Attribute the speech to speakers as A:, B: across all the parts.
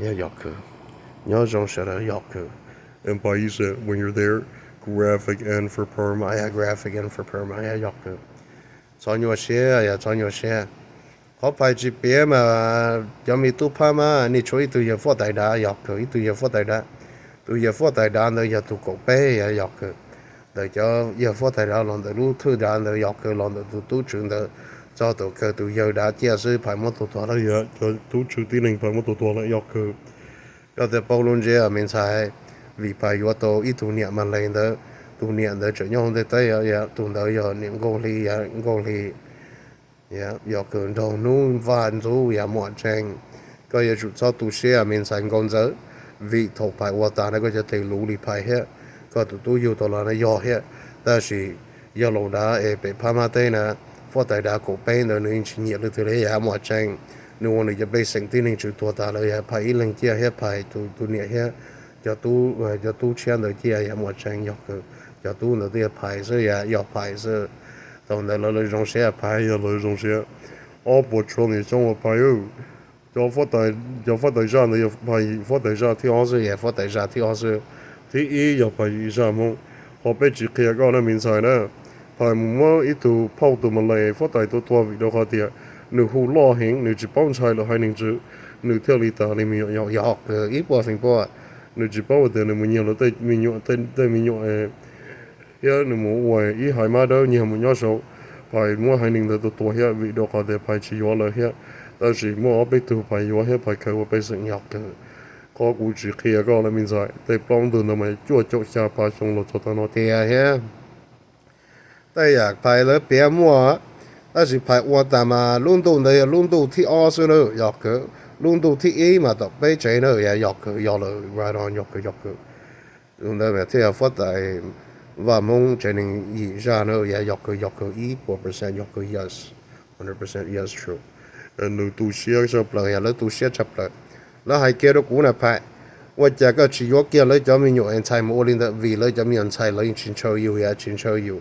A: ya yaku. Nhớ trong sẽ là yaku. And paisa, when you're there, graphic N for perma, ya graphic N for perma, ya yaku. Cho nhau share, ya cho nhau share. Có phải chỉ biết mà cho mình tu pa mà,你出一堆嘢放大打yaku，一堆嘢放大打，堆嘢放大打呢也tu cổ bé ya yaku。để cho giờ phát tài ra làm được lúc thứ ra được học cái làm được tu trường được cho tụi cái tụi giờ đã chia sẻ phải mất tụi đó giờ cho tu trường tin nên phải mất tụi đó học cái cho tới bao lâu giờ mình sai vì phải yêu tụi ít tụi niệm mà lên đó tụi niệm đó trở nhau để tới giờ tụi đó giờ niệm gọi li giờ học cái đầu nu vạn số giờ mọi chuyện cái giờ cho tụi xe mình sai công giờ vì thuộc phải qua ta nó có thể từ lũ đi phải hếtก็ตัวอยู่ตัวละยอเฮแต่สิยาโลดาไปพม่าเตนะฟอแต่ดาโกเป็นเนึงชิเนี่ยเลยตัวเลยหาหมอจังนึกว่านี่จะไปสิ่งที่นึงจุดตัวตาเลยพายลังเจียเฮพายตัวเนี่ยเฮจะตู้เชียนเลยเจียหาหมอจังยอกจะตู้เนี่ยตัวพายเสียยอพายเสียตอนนั้นเราเลยจงเสียพายเราเลยจงเสียอ๋อปวดช่วงนี้จงว่าพาย就发大上的发大上跳是也发大上跳是。ที่อีอย่าไปอีสามงพอไปจีเคียก็นั่นมินใส่นะพายมุมว่าอีตัวพ่อตัวมันเลยฟอดไตตัววิดีโอเขาเดียหนูหูล่อหิงหนูจีป้องชายเราให้หนึ่งจื้อหนูเที่ยวลีตาเลยมีอยากอีปัวสิงปัวหนูจีป้องเดินหนูมีเยอะแต่มีเยอะแต่มีเยอะเยอะหนูมัวอีหายมาเด้อเนี่ยมันยอดโซพายมัวให้หนึ่งตัวเฮียวิดีโอเขาเดียพายชีวะเลยเฮียแต่สิมัวไปตัวพายยัวเฮียพายเขาไปสิงอยากก็กูจีเคียก็แล้วมินใจแต่ปล้องเดินทำไมจ้วจกชาพาชงรถตอนนอเทียเฮแต่อยากไปแล้วเปียมัวแต่สิไปวัวแต่มาลุ่นตูเนี่ยลุ่นตูที่ออสเลยอยากเกิดลุ่นตูที่อีมาต่อไปเจเนออยากเกิดอยากเลย right on อยากเกิดลุ่นเนี่ยแบบที่ฟัดแต่ว่ามงเจนิงอีจานเนี่ยอยากเกิดอี%อยากเกิด yes 100% yes true หนูตูเชียชอบเลยแล้วตูเชียชอบเลยแล้วให้เกี่ยวกับน่ะพายว่าจะก็ชีวเกี่ยวเลยจะมีอยู่อันใช้โมลินต์วีเลยจะมีอันใช้เลยชินเชยอยู่呀ชินเชยอยู่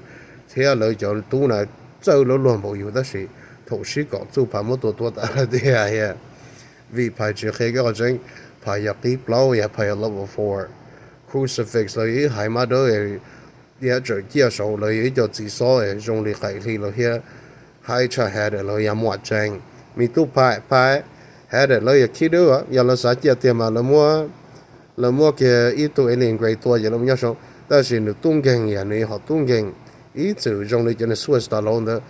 A: เที่ยวเลยจะตู้น่ะเจ้าแล้วรวมบ่อยู่แต่สิถูกสิก็จู่พามุตัวตาเดียเฮียวีพายจะเคยก็จังพายอยากตีเปล่าอยากพาย level 4 crucifix เลยหายมาด้วยเดี๋ยวจะเกี่ยวโซ่เลยจะจีซ้อจงลีไข่ที่เลยเฮียให้ชาแฮดเลยยามหมดจังมีตู้พายhết rồi lấy khi đó giờ là sao chia tiền mà là mua cái ít tuổi liền quay tuổi giờ nó nhớ sao但是你东京人你学东京一直用你真的 Swiss 打龙的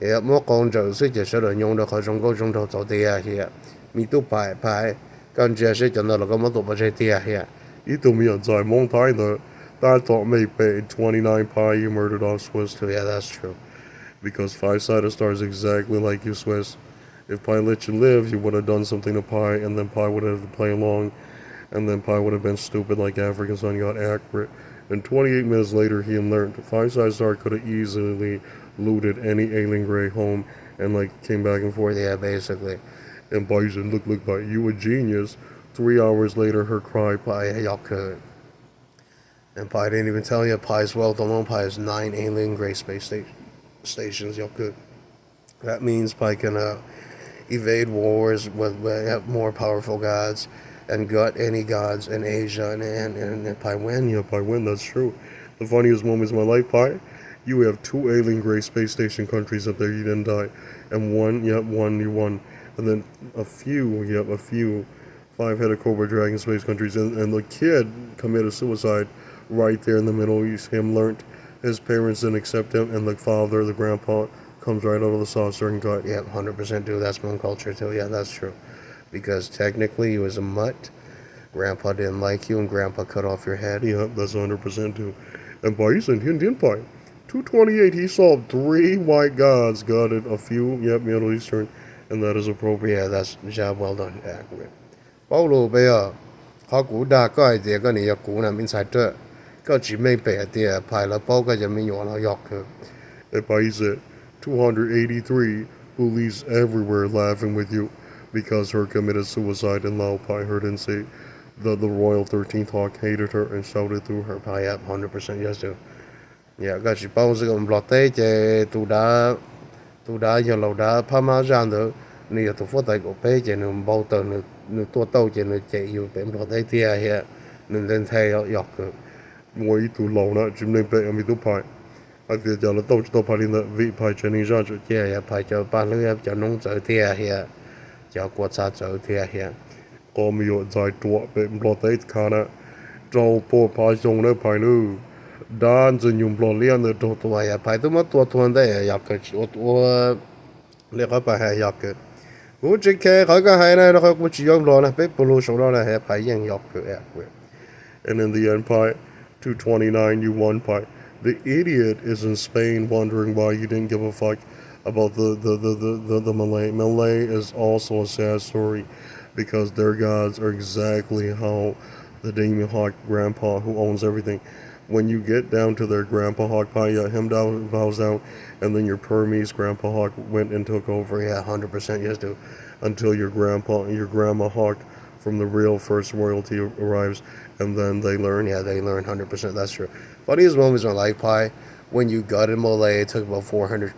A: 也莫讲就是就是人用的好中国中头做的啊些你都排跟住是真的那个么都不是的啊些一都没有在蒙台的 that thought may pay 29 pi you murdered off Swiss too yeah that's true because 5-sided stars exactly like you Swiss. If Pi let you live, you would have done something to Pi, and then Pi would have played along, and then Pi would have been stupid like African Sun got accurate. And 28 minutes later, he learned 5-sided star could have easily looted any alien gray home, and like came back and forth. Yeah, basically. And Pi said, "Look, Pi, you a genius." 3 hours later, her cry, Pi, hey, y'all could. And Pi didn't even tell you Pi's wealth alone. Pi has 9 alien gray space stations. Y'all could. That means Pi can evade wars with more powerful gods and gut any gods in Asia and Pi win. Yeah, Pi win, that's true. The funniest moments of my life, Pi, you have 2 alien gray space station countries up there, you didn't die. And one, you won. And then a few 5-headed cobra dragon space countries. And the kid committed suicide right there in the Middle East. Him learned his parents didn't accept him, and the father, the grandpa, comes right out of the saucer and got, yeah, 100% do. That's Hmong culture too. Yeah, that's true. Because technically he was a mutt. Grandpa didn't like you and Grandpa cut off your head. Yeah, that's 100% too. And by he's in Indian Pi. 228, he saw 3 white gods, got it, a few, yep, Middle Eastern, and that is appropriate. Yeah, that's job well done, accurate. Paulo bây giờ họ cũng đã có ai cái này cũng là mình sai trước. Có chỉ mấy bé thì phải là bao cái gì mình nhỏ nó giọt cơ. And by said 283 bullies everywhere laughing with you because her committed suicide, and Lao Pai heard and say the Royal 13th Hawk hated her and shouted through her. Pai up 100% yes to. Yeah, got you bao giờ còn lọt tới chế tu đã giờ lâu đã phá má ra nữa. Nè tu phát tại cổ bé chế nó bao tờ nữa
B: tua tàu trên nó chạy yêu bên đó đây thì hiện nên đến thay dọc
A: Moi tu lâu na chim nei pe ami tu pai. A ti ja la to pali na vi pai cheni ja chu.
B: chia ya phải cho ba lứa cho nông giới thì hiện cho quốc gia giới thì hiện
A: Ko mi yo zai tua pe blo tai kana. Trâu po pai song na pai nu. Dan zin yung blo lian na to.
B: tua ya phải tu mà tua đây ya cái tua liệu có phải ya cái cú chỉ cái cái hay này nó cũng chỉ dùng lo này biết bolu số đó là phải dùng ya cái ya
A: And in the end, pi 229, you won pi. The idiot is in Spain wondering why you didn't give a fuck about the Malay. Malay is also a sad story because their gods are exactly how the Demon Hawk grandpa who owns everything. When you get down to their grandpa Hawk pi, him down bows down, and then your Burmese grandpa Hawk went and took over.
B: yeah 100% yes do
A: Until your grandma Hawk from the real first royalty arrives, and then they learn.
B: yeah they learn 100% that's true. Funniest moments in life pie when you got in Malay it took about 400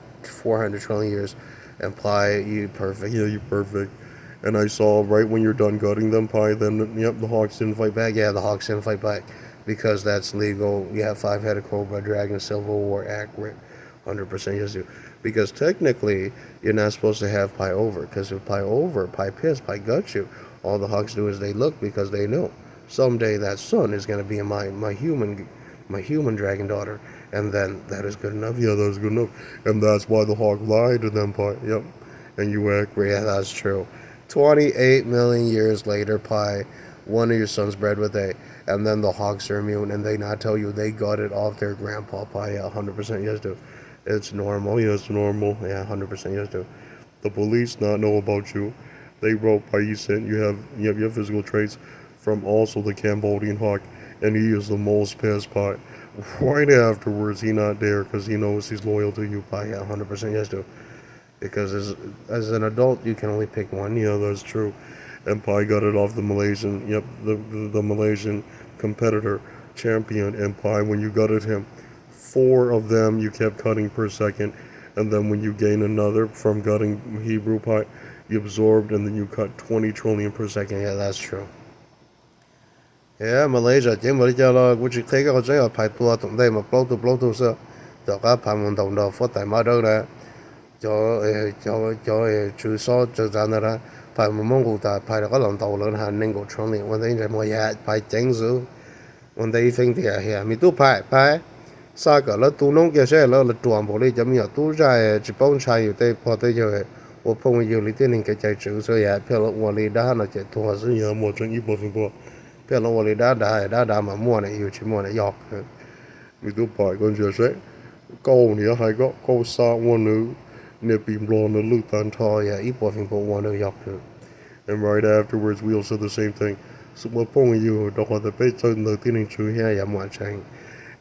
B: trillion years and pie you perfect.
A: Yeah, you perfect. And I saw right when you're done gutting them, pie. Then yep, the Hawks didn't fight back.
B: Yeah, the Hawks didn't fight back because that's legal. You have five-headed cobra, dragon, Civil War, accurate, 100% yes do. Because technically, you're not supposed to have pie over. Because if pie over, pie piss, pie gut you. All the Hawks do is they look because they know someday that son is going to be my human dragon daughter, and then that is good enough.
A: Yeah, that was good enough. And that's why the Hawk lied to them, pie. Yep. And you act.
B: Yeah, that's true. 28 million years later, pie, one of your sons bred with a, and then the Hawks are immune, and they not tell you they got it off their grandpa pie. Yeah, 100% yes do. It's normal.
A: Yeah, it's normal.
B: Yeah, 100% yes do.
A: The police not know about you. They wrote by you said you have your physical traits from also the Cambodian Hawk, and he is the most pissed pie. Right afterwards, he not there because he knows he's loyal to you.
B: Pie, yeah, 100% yes do. Because as an adult, you can only pick one.
A: Yeah, that's true. And Pi got it off the Malaysian. Yep, the Malaysian competitor champion. And Pi, when you gutted him, four of them you kept cutting per second, and then when you gain another from gutting Hebrew Pi, you absorbed and then you cut 20 trillion per second.
B: Yeah, that's true. Yeah, Malaysia, chính bởi cho là cũng chỉ thấy cái cái ở phải tua tụng đây mà blow to sơ, cho các phàm môn đồng đó phát tại mà đâu nè, cho chú số cho ra nè ra, phải một mong cụ ta phải là có lòng đầu lớn hàng nên cụ trong này, vấn đề là mọi nhà phải chính sự, vấn đề phim thì à, mình tu phải, sao cả là tu nông kia sẽ là chuẩn bộ đi chấm nhỏ tu ra chỉ bông tráiอยู่đâyพอได้就我朋友有里点那个在住所以漂了我里da那就多是
A: 呀，莫真一部分不。
B: 漂了我里da mà mua này yêu chỉ mua này dọc.
A: Mình tu Pi con chưa sẽ câu này hay có câu xa one nữ nè bìm lo nè lưu tan.
B: Oh yeah, ít bộ phim bộ mua này dọc.
A: And right afterwards, we all said the same thing. So my point you don't have to pay attention to the true here.
B: Yeah, mua chang.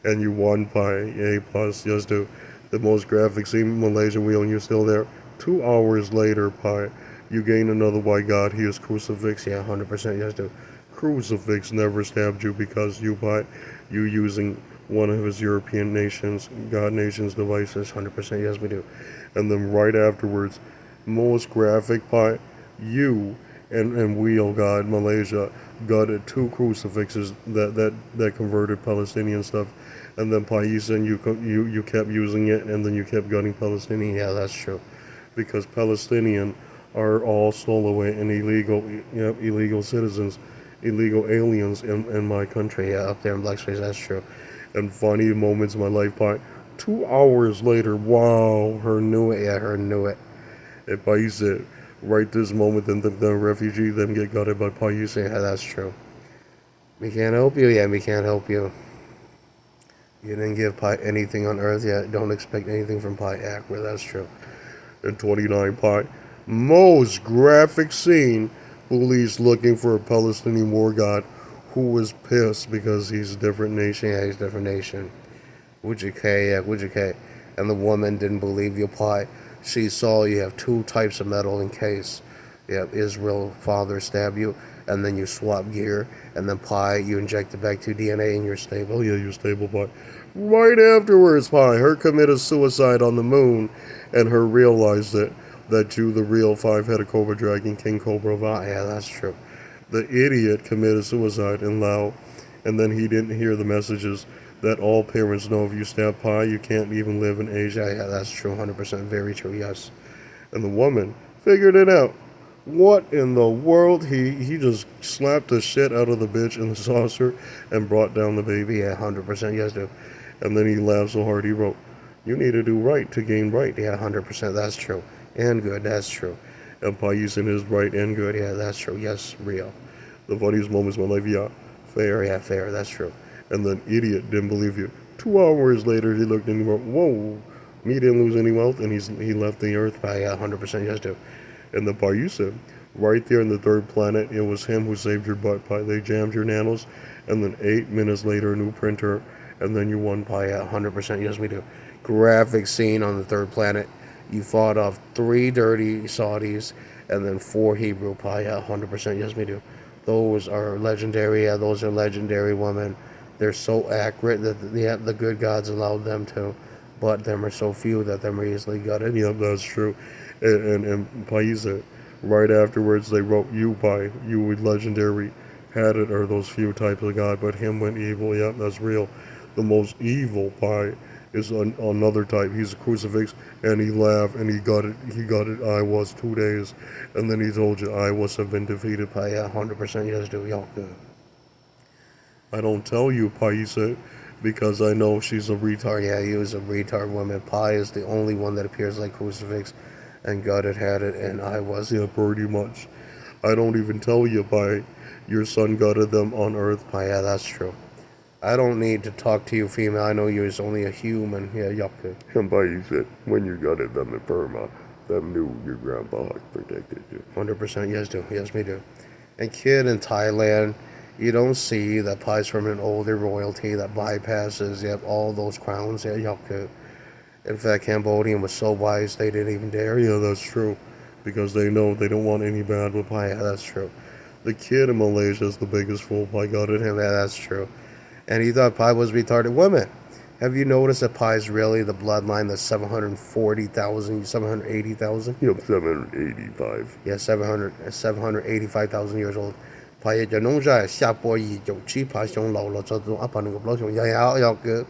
A: And you won Pi A plus. Yes, do the most graphic scene in Malaysia wheel, and you're still there. 2 hours later, Pi, you gain another white god. He is crucifix.
B: Yeah, 100% yes, do.
A: Crucifix never stabbed you because you Pi, you using one of his European nations, God nations devices.
B: 100% yes, we do.
A: And then right afterwards, most graphic Pi, you and wheel god Malaysia gutted two crucifixes that converted Palestinian stuff, and then Paisan you kept using it, and then you kept gutting Palestinian.
B: Yeah, that's true.
A: Because Palestinian are all stowaway and illegal citizens, illegal aliens in my country.
B: Yeah, up there in Black Space, that's true.
A: And funny moments in my life, Pi. 2 hours later, wow,
B: her knew it. Yeah, her knew it.
A: If Paisan right this moment, then the refugee them get gutted by Paisan.
B: Yeah, that's true. We can't help you. Yeah, we can't help you. You didn't give Pi anything on Earth yet. Don't expect anything from Pi Aqua. That's true.
A: And 29 Pi, most graphic scene. Police looking for a Palestinian war god who was pissed because he's a different nation.
B: Yeah, he's a different nation. Wujike. And the woman didn't believe you, Pi. She saw you have two types of metal in case. Yeah, Israel father stab you, and then you swap gear, and then Pi, you inject it back to DNA and you're stable.
A: Oh yeah, you're stable, Pi. Right afterwards, Pi, her committed suicide on the moon, and her realized it. That you, the real five-headed cobra dragon, King Cobra.
B: Yeah, that's true.
A: The idiot committed suicide in Laos, and then he didn't hear the messages that all parents know if you stab pie, you can't even live in Asia.
B: Yeah, that's true. 100% very true. Yes.
A: And the woman figured it out. What in the world? He just slapped the shit out of the bitch in the saucer and brought down the baby.
B: Yeah, 100%. Yes, dude.
A: And then he laughed so hard he wrote, "You need to do right to gain right."
B: Yeah, 100%. That's true. And good. That's true.
A: And Payusin is right and good.
B: Yeah, that's true. Yes, real.
A: The funniest moments of my life, yeah, fair.
B: Yeah, fair. That's true.
A: And then idiot didn't believe you. 2 hours later, he looked and he wrote, "Whoa, me didn't lose any wealth," and he left the earth.
B: Yeah, 100%. Yes, dude.
A: And the Payusin, right there in the third planet, it was him who saved your butt. Pie. They jammed your nanos, and then 8 minutes later, a new printer, and then you won. Pie.
B: Yeah, 100%. Yes, we do. Graphic scene on the third planet. You fought off 3 dirty Saudis and then 4 Hebrew. Yeah, 100%. Yes, we do. Those are legendary. Yeah, those are legendary women. They're so accurate that the good gods allowed them to, but them are so few that them are easily gutted.
A: Yep, that's true. And Paisa, right afterwards, they wrote you by you with legendary had it are those few types of God, but him went evil. Yep, that's real. The most evil pie is another type. He's a crucifix, and he laughed, and he got it. He got it. I was 2 days, and then he told you I was have been defeated.
B: Pie, yeah, 100%. Yes, do y'all good.
A: I don't tell you Paisa because I know she's a retard.
B: Yeah, he was a retard woman. Pi is the only one that appears like crucifix, and gutted had it, and I was.
A: Yeah, pretty much. I don't even tell you by your son gutted them on earth.
B: Yeah, that's true. I don't need to talk to you, female. I know you're only a human. Yeah, yucca.
A: And by said, when you gutted them in Burma, them knew your grandpa protected you.
B: 100%, yes, do. Yes, me do. And kid in Thailand, you don't see that Pi's from an older royalty that bypasses, yep, all those crowns. Yeah, yucca. In fact, Cambodian was so wise they didn't even dare.
A: Yeah, that's true. Because they know they don't want any bad with Pi.
B: Yeah, that's true.
A: The kid in Malaysia is the biggest fool. Pi gutted him.
B: Yeah, that's true. And he thought Pi was retarded women. Have you noticed that Pi is really the bloodline that's 740,000, 780,000?
A: Yep, 785.
B: Yeah, 785,000 years old. Pi就弄在下波一就去爬上楼了，这种阿爸那个不老熊要 good.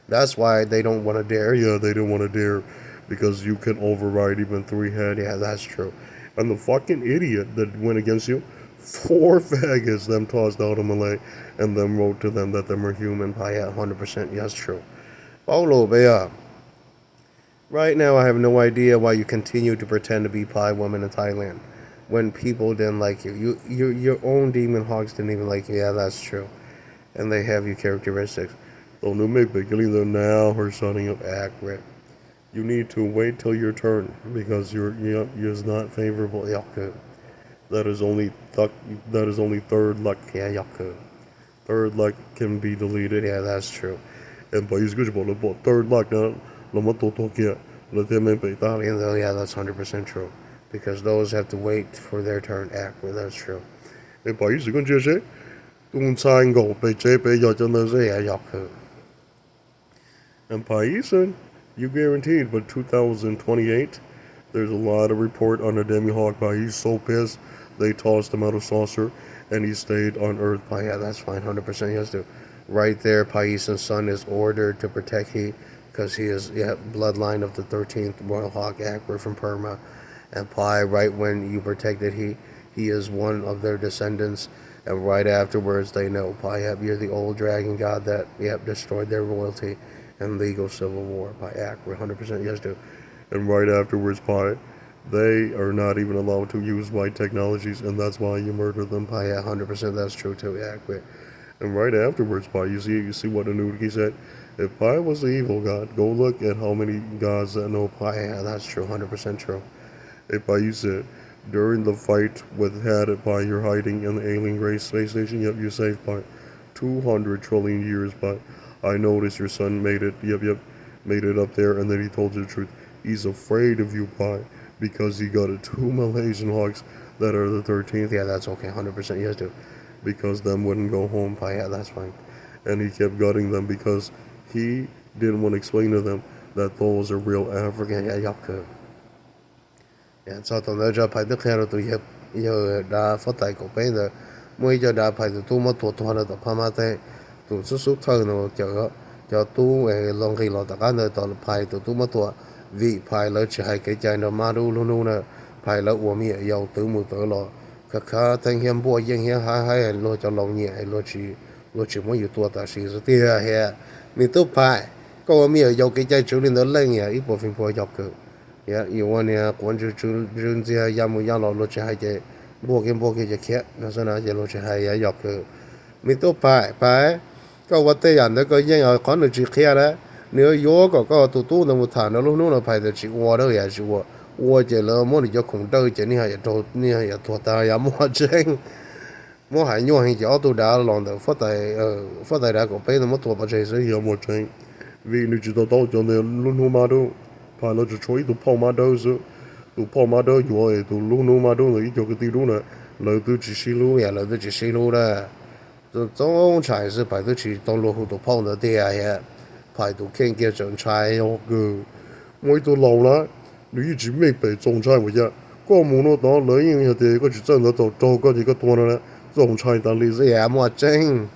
B: That's why they don't want to dare.
A: Yeah, they didn't want to dare because you can override even 3 head.
B: Yeah, that's true.
A: And the fucking idiot that went against you, 4 faggots them tossed out of Malay and then wrote to them that them are human.
B: Yeah, 100%. Yes, true. Paulo, yeah. Right now, I have no idea why you continue to pretend to be Pi woman in Thailand when people didn't like you. Your own demon hogs didn't even like you. Yeah, that's true. And they have your characteristics.
A: So no make either now or starting up
B: accurate.
A: You need to wait till your turn because you're not favorable.
B: Yaku.
A: That is only third luck.
B: Yeah, yaku.
A: Third luck can be deleted.
B: Yeah, that's true.
A: And by use good third luck now.
B: Yeah, that's 100% true. Because those have to wait for their turn. Accurate. That's true.
A: And by use good shit. Don't sign go. Yeah,
B: yaku.
A: And Paisan, you guaranteed, but 2028, there's a lot of report on the Demi-Hawk Pai. He's so pissed, they tossed him out of saucer, and he stayed on Earth.
B: Yeah, that's fine, 100% he has to. Right there, Paisan's son is ordered to protect he, because he is bloodline of the 13th Royal Hawk Akbar from Burma. And Pai, right when you protected he is one of their descendants. And right afterwards, they know, Pai, you're the old dragon god that, destroyed their royalty and legal civil war by act. 100% yes do.
A: And right afterwards, Pi, they are not even allowed to use white technologies, and that's why you murder them.
B: Pi, 100% that's true too. Accurate.
A: And right afterwards, Pi, you see what Anuki said. If Pi was the evil god, go look at how many gods that know Pi.
B: Yeah, that's true. 100% true.
A: If Pi, you said during the fight with Hadit, Pi, you're hiding in the alien race space station. Yep, you saved Pi. 200 trillion years, Pi. I noticed your son made it. Made it up there, and then he told you the truth. He's afraid of you, Pi, because he got 2 Malaysian hawks that are the 13th.
B: Yeah, that's okay. 100% yes do.
A: Because them wouldn't go home, Pi.
B: Yeah, that's fine.
A: And he kept gutting them because he didn't want to explain to them that those are real African.
B: Yeah, yaku. Yeah, so tôi nói cho phải tức theo tụi hiệp giờ đã phát tài của bây giờ mỗi giờ đã phải tu mà tu tu là tập pha thế tu số số thơ nó cho tu lòng khi lo tất cả nó tao phải tu mà tu vì phải là chỉ hai cái trái nó mà đủ luôn luôn nè phải là uổng miệng yêu tự mu tự lo khá khá thanh hiểm bùa yên hiểm hai hai lo cho lòng nhẹ lo chỉ muốn yêu tu ta sĩ sự tia hè mình tu phải có miệng yêu cái trái chú lên đó lên nhẹ ít bộ phim bùa yêu cơ ya yêu anh nè quan chú rừng gì ya mu ya lo chỉ hai cái bùa cái kia nó sẽ nói lo chỉ hai ya yêu cơ mình tu phải có vật tế nhận đó có những ở con được chỉ kia đó nếu yếu có tu nó một thằng nó lúc nó phải được chỉ qua đâu ya chỉ qua chỉ là mỗi người cũng đâu chỉ ni hay đồ ni hay thua ta ya mua chân mua hay nhau hay cho tôi đã làm được phát tài đã có bé nó mất thua bao giờ
A: 有么真，vì你知道到就那路路马都，怕了就吹都跑马都是，都跑马都有哎，都路路马都了，一脚个地路呢，路都只是路，
B: 呀了都只是路了这总才是排得起到路后头跑的地呀排都看见正差哟
A: 个，我都老了，你一直没被总裁我呀，过门路到来人下的个是真的到个一个多了呢，总裁当里是，
B: 呀么真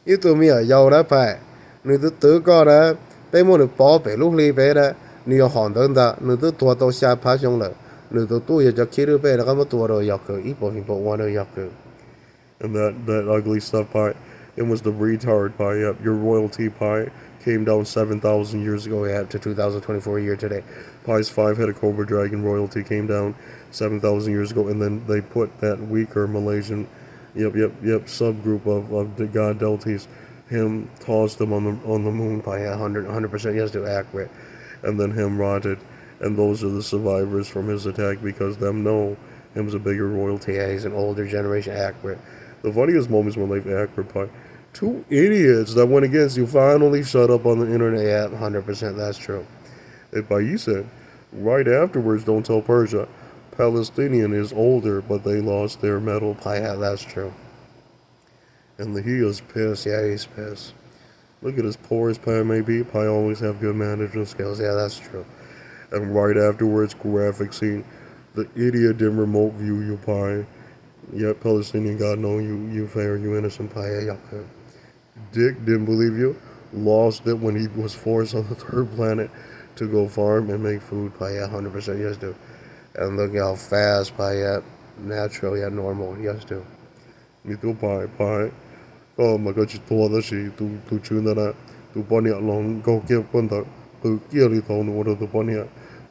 B: 一都没有有了排你都得个了被么的宝贝路里边了你要行等的你都多到下爬上了你都多也就起了边了咁么多了要个一部分不完了要个
A: and that ugly stuff pie, it was the retard pie. Yep, your royalty pie came down 7,000 years ago.
B: Yeah, to 2024 year today.
A: Pie's five-headed cobra dragon royalty came down 7,000 years ago, and then they put that weaker Malaysian, subgroup of the god Delties, him tossed them on the moon
B: pie. Yeah, 100% yes to accurate.
A: And then him rotted, and those are the survivors from his attack because them know him's a bigger royalty.
B: Yeah, he's an older generation accurate.
A: The funniest moments when they've accurate pie. Two idiots that went against you finally shut up on the internet.
B: Yeah, 100% that's true.
A: And Pai said, right afterwards, don't tell Persia. Palestinian is older, but they lost their medal.
B: Pai, yeah, that's true.
A: And he is pissed.
B: Yeah, he's pissed.
A: Look at as poor as Pai may be. Pai always have good management skills.
B: Yeah, that's true.
A: And right afterwards, graphic scene. The idiot didn't remote view you, Pai. Yet Palestinian God know you fair, you innocent Pai. Dick didn't believe you. Lost it when he was forced on the third planet to go farm and make food.
B: Pai, 100% yes do. And look how fast Pai, natural, yeah, normal, yes do.
A: Me too Pai. Oh my god, 多的是都穿的啦，都帮你弄高级棍头，都叫你头我都帮你，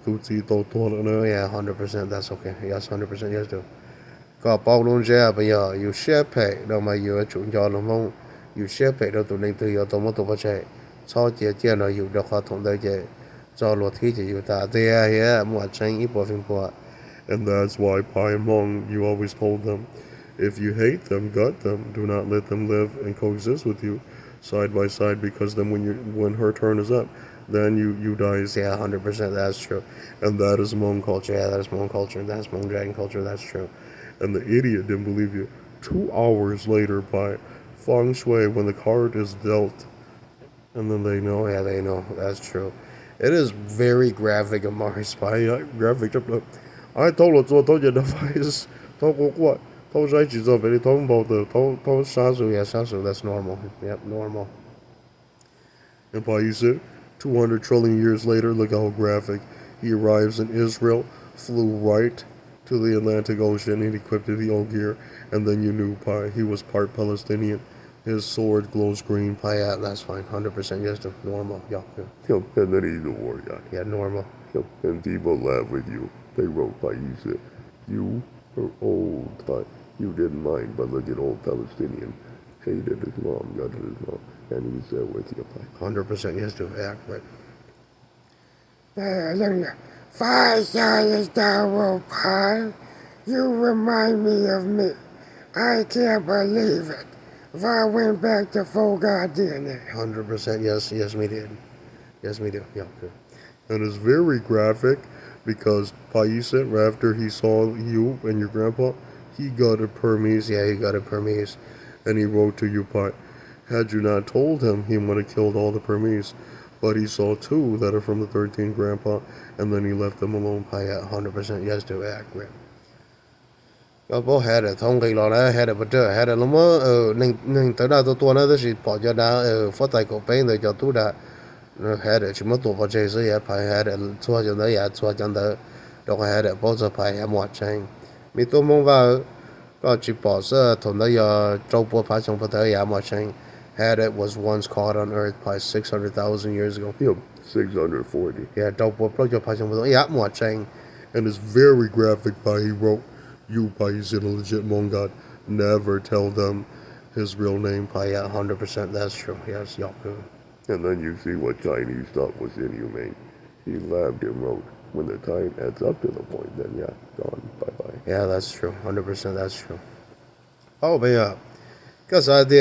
A: 都知道多了呢。
B: Yeah, 100%, that's okay. Yes, 100% yes do. ก็包容者不要有设备，那么有主要了么？有设备的都能都有多么多不在，超节电脑有的话同的些，找楼梯就有大对呀也莫真一部分不。
A: And that's why Pai and Hmong, you always told them, if you hate them, gut them, do not let them live and coexist with you side by side, because then when her turn is up, then you die.
B: Yeah, 100%, that's true.
A: And that is Hmong culture.
B: Yeah, that's Hmong culture. That's Hmong dragon culture. That's true.
A: And the idiot didn't believe you. 2 hours later, by feng shui, when the card is dealt, and then they know.
B: Yeah, they know. That's true. It is very graphic of Mars.
A: By graphic up. I told her 做多件 device， 偷过过，偷在制作俾你偷冇的，偷杀手。
B: Yeah, 杀手. That's normal. Yep, normal.
A: And Pai said, 200 trillion years later, look how graphic. He arrives in Israel, flew right to the Atlantic Ocean, and equipped the old gear. And then you knew Pai. He was part Palestinian. His sword glows green.
B: Pai, yeah, that's fine. 100% yes to normal. Yeah.
A: Yeah,
B: normal.
A: And people laugh with you. They wrote Pai said, you are old, but you didn't mind. But look at old Palestinian. Hated his mom, gutted his mom. And he's there with you, Pai.
B: 100% yes to accurate. Look, 5 years down, Pai. You remind me of me. I can't believe it. If I went back to full God DNA. 100% yes, me did. Yes, me do. Yeah, good.
A: And it's very graphic because Pai said after he saw you and your grandpa, he got a Burmese.
B: Yeah, he got a Burmese.
A: And he wrote to you, Pai. Had you not told him, he would have killed all the Burmese. But he saw 2 that are from the 13th grandpa, and then he left them alone.
B: Pai, 100% yes to accurate. bố had it thông cái lo là had it but had it lắm ở nên tới đó tôi nó đó chỉ bỏ cho đã ở phát tài cổ bên rồi cho tôi đã had it chỉ mất tôi vào chơi rồi phải had it xua cho nó ya xua cho nó đâu có had it bao giờ phải em watch tranh mi tôi mong vào có chỉ bỏ sơ thằng đó ya trâu bò phải trong phải tới ya watch tranh had it was once caught on Earth by 600,000 years ago.
A: Yep, 640.
B: Yeah, trâu bò phải cho phải trong phải tới ya watch tranh.
A: And it's very graphic by he wrote, you Pais in a legit Hmong god, never tell them his real name.
B: Yeah, 100% that's true. Yes, Yaku.
A: And then you see what Chinese thought was inhumane. He laughed and wrote, when the time adds up to the point, then yeah, gone, bye-bye.
B: Yeah, that's true. 100% that's true. Oh, bây giờ cái sao thì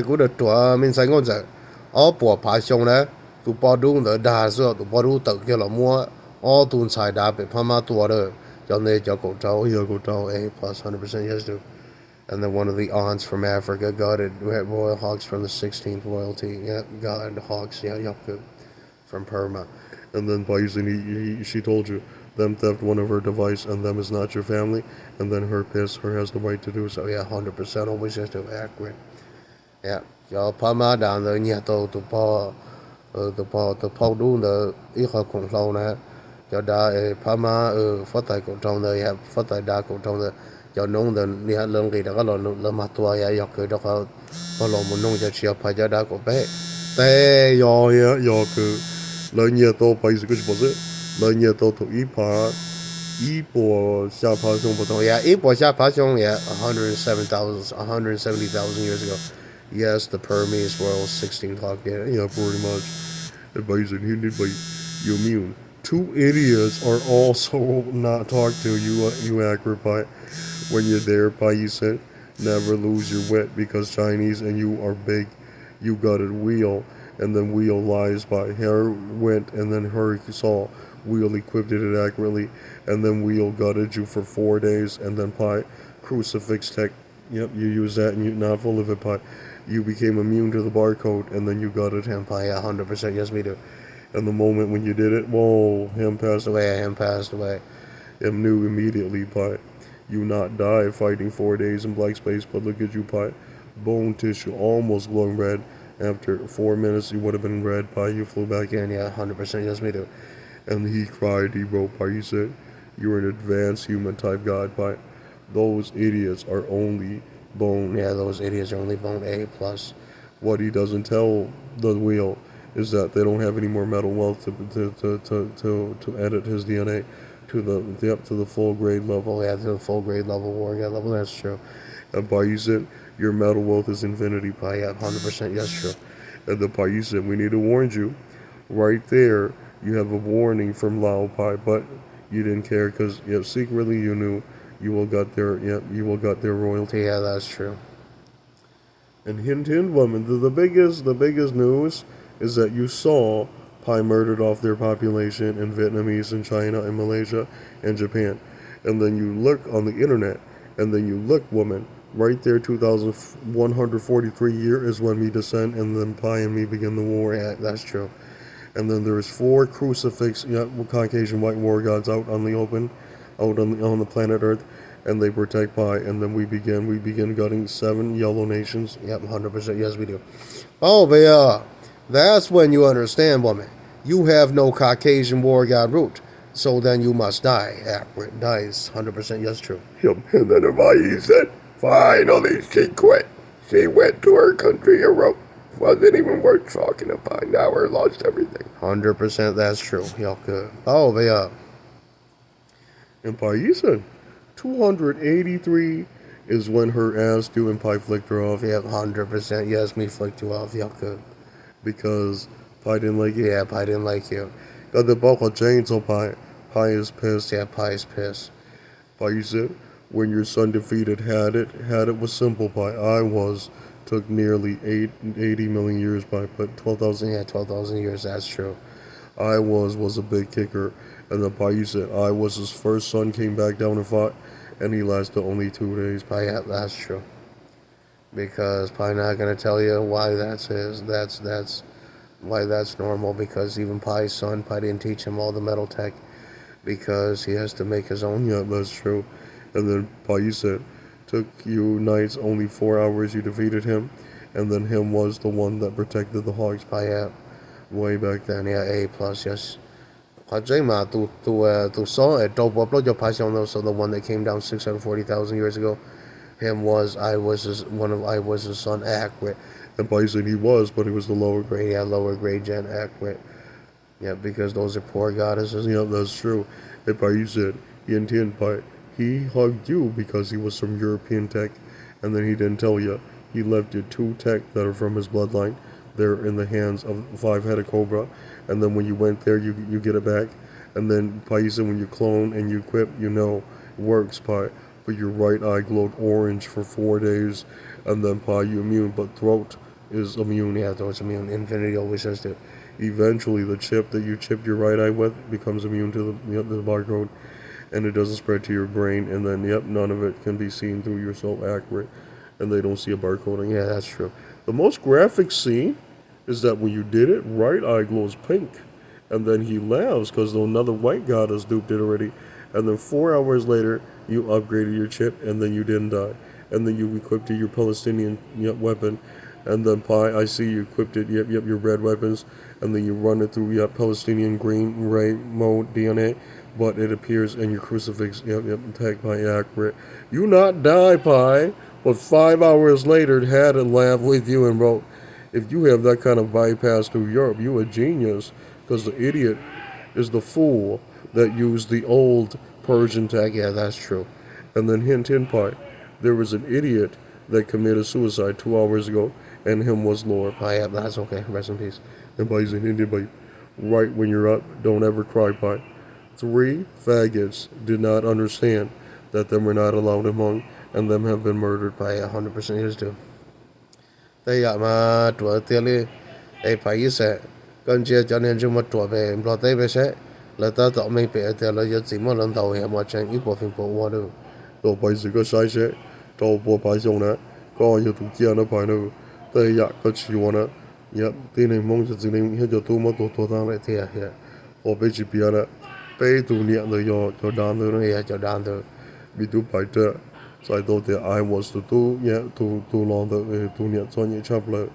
B: cũng được tuổi mình sai ngon giờ ở bộ phá xong này tụ bao đúng được đa số tụ bao đúng tự cái là mua ở tuần sai đã bị phá mà tuổi rồi cho nên cho cậu cháu
A: Yeah, go down.
B: A plus 100% yes do. And then one of the aunts from Africa got it. We had royal hogs from the 16th royalty. Yeah, got hogs. Yeah, yep, good. From Perma.
A: And then Paisan, she told you, them theft one of her device and them is not your family, and then her piss, her has the right to do so.
B: So yeah, 100% always just to accurate. Yeah, cho Perma down there, yeah, to Paul. The Paul do the Iha Kong Slow na cho đã Pama phát tài cổ trong đời phát tài đa cổ trong đời cho nông dân đi hát lương kỳ đã có lo mặt tua ya dọc cái đó có lo một nông cho chia phải cho đa cổ bé
A: Te yo ya yo ku lo nya to Pais ku bo se. Lo nya to to i po xia pa song bo
B: so yeah it was yeah 170,000 years ago. Yes, the Burmese royal 16 clock did it.
A: Yeah, pretty much. Advice and he did by you immune. Two idiots are also not talked to you accurate by when you're there by you said never lose your wit because Chinese and you are big. You got it wheel and then wheel lies by her went and then her saw wheel equipped it accurately and then wheel gutted you for 4 days and then pie crucifix tech. Yep, you use that and you not full of it pie. You became immune to the barcode and then you got it him
B: pie. Yeah, 100% yes me do.
A: and the moment when you did it, whoa, him passed away.
B: Him passed away.
A: Him knew immediately, Pi. You not die fighting 4 days in black space, but look at you, Pi. Bone tissue almost glowing red. After 4 minutes, you would have been red, Pi. You flew back in.
B: Yeah, 100% yes me do.
A: And he cried, he wrote, Pi. He said, you're an advanced human type god, Pi. Those idiots are only bone.
B: Yeah, those idiots are only bone A plus.
A: What he doesn't tell the wheel is that they don't have any more metal wealth to edit his DNA to the full grade level.
B: Yeah, to the full grade level warrior level. That's true.
A: And Paisan, your metal wealth is infinity.
B: Yeah, 100% yes true.
A: And the Paisan, we need to warn you. Right there, you have a warning from Lao Pai, but you didn't care because secretly you knew you will got their royalty.
B: Yeah, that's true.
A: And hint, woman, the biggest news is that you saw Pai murdered off their population in Vietnamese and China and Malaysia and Japan. And then you look on the internet, and then you look, woman, right there, 2143 year is when we descend, and then Pai and me begin the war.
B: Yeah, that's true.
A: And then there's 4 crucifix, Caucasian white war gods out on the open, out on the planet Earth, and they protect Pi. And then we begin gutting 7 yellow nations.
B: Yep, 100% yes we do. Oh, but that's when you understand, woman. You have no Caucasian war god root, so then you must die. Accurate dies, 100% yes true.
A: Yep, and then Hawaii said, finally she quit. She went to her country and wrote, wasn't even worth talking about. Now her lost everything.
B: 100% that's true. Y'all good. Oh, but
A: And Paisa, 283 is when her ass due and Pi flicked her off.
B: Yep, 100% yes, me flicked you off. Y'all good.
A: Because Pi didn't like it.
B: Yeah, Pi didn't like you.
A: Got the bulk of Jane, so Pi is pissed.
B: Yeah, Pi is pissed.
A: Pi said, when your son defeated had it was simple, Pi. Took nearly 80 million years by, but 12,000.
B: Yeah, 12,000 years, that's true.
A: I was a big kicker. And the Pai said, I was his first son, came back down and fought, and he lasted only 2 days.
B: Pi, yeah, that's true. Because Pi not going to tell you why that's why that's normal, because even Pi's son, Pi didn't teach him all the metal tech, because he has to make his own.
A: Yeah, that's true. And then Pai said, took you knights only 4 hours, you defeated him, and then him was the one that protected the hogs
B: Pai
A: way back then.
B: yeah, A plus, yes. Kwajima to saw a dope upload your Pai so the one that came down 640,000 years ago. Him was I was his son accurate.
A: And Pai said he was, but he was the lower grade.
B: Yeah, lower grade gen accurate. Yeah, because those are poor goddesses.
A: Yeah, that's true. And Pai said, he hugged you because he was from European tech, and then he didn't tell you. He left you 2 tech that are from his bloodline. They're in the hands of 5-headed cobra, and then when you went there, you get it back. And then Pai said, when you clone and you equip, it works, Pai. But your right eye glowed orange for 4 days, and then Pai, you immune, but throat is immune.
B: Yeah, throat's immune. Infinity always says that.
A: Eventually, the chip that you chipped your right eye with becomes immune to the barcode, and it doesn't spread to your brain. And then, none of it can be seen through your so accurate, and they don't see a barcoding.
B: Yeah, that's true.
A: The most graphic scene is that when you did it, right eye glows pink, and then he laughs because another white goddess duped it already. And then 4 hours later, you upgraded your chip, and then you didn't die, and then you equipped your Palestinian weapon. And then Pi, I see you equipped it, your red weapons, and then you run it through Palestinian green ray mode DNA, but it appears in your crucifix, tag Pi accurate. You not die, Pi, but 5 hours later it had a laugh with you and wrote, if you have that kind of bypass through Europe, you a genius, because the idiot is the fool that used the old Persian tag.
B: Yeah, that's true.
A: And then hint, Pi, there was an idiot that committed suicide 2 hours ago, and him was Lord.
B: Yeah, that's okay. Rest in peace.
A: And Pai's in India, but right when you're up, don't ever cry, Pai. 3 faggots did not understand that them were not allowed among, and them have been murdered.
B: Pai 100% used to. They got my to tell a Pai said, con chia cho nên chúng mà trộn về lo tay về sẽ là ta tạo mình bị theo là giờ chỉ mà lần đầu em mà chẳng ít bộ phim bộ hoa đâu.
A: 到閉時個細些，到波擺上呢，個要讀知啊那排呢，第一日個詞話呢，一啲你夢就只你就多麼多單嚟聽啊，我俾住邊啦，俾到年嚟就單到呢，Yeah,
B: cho đàn thôi.
A: bị tu bài trợ, sai đầu tiên I was tu lòng được tu niệm cho những chấp lợi,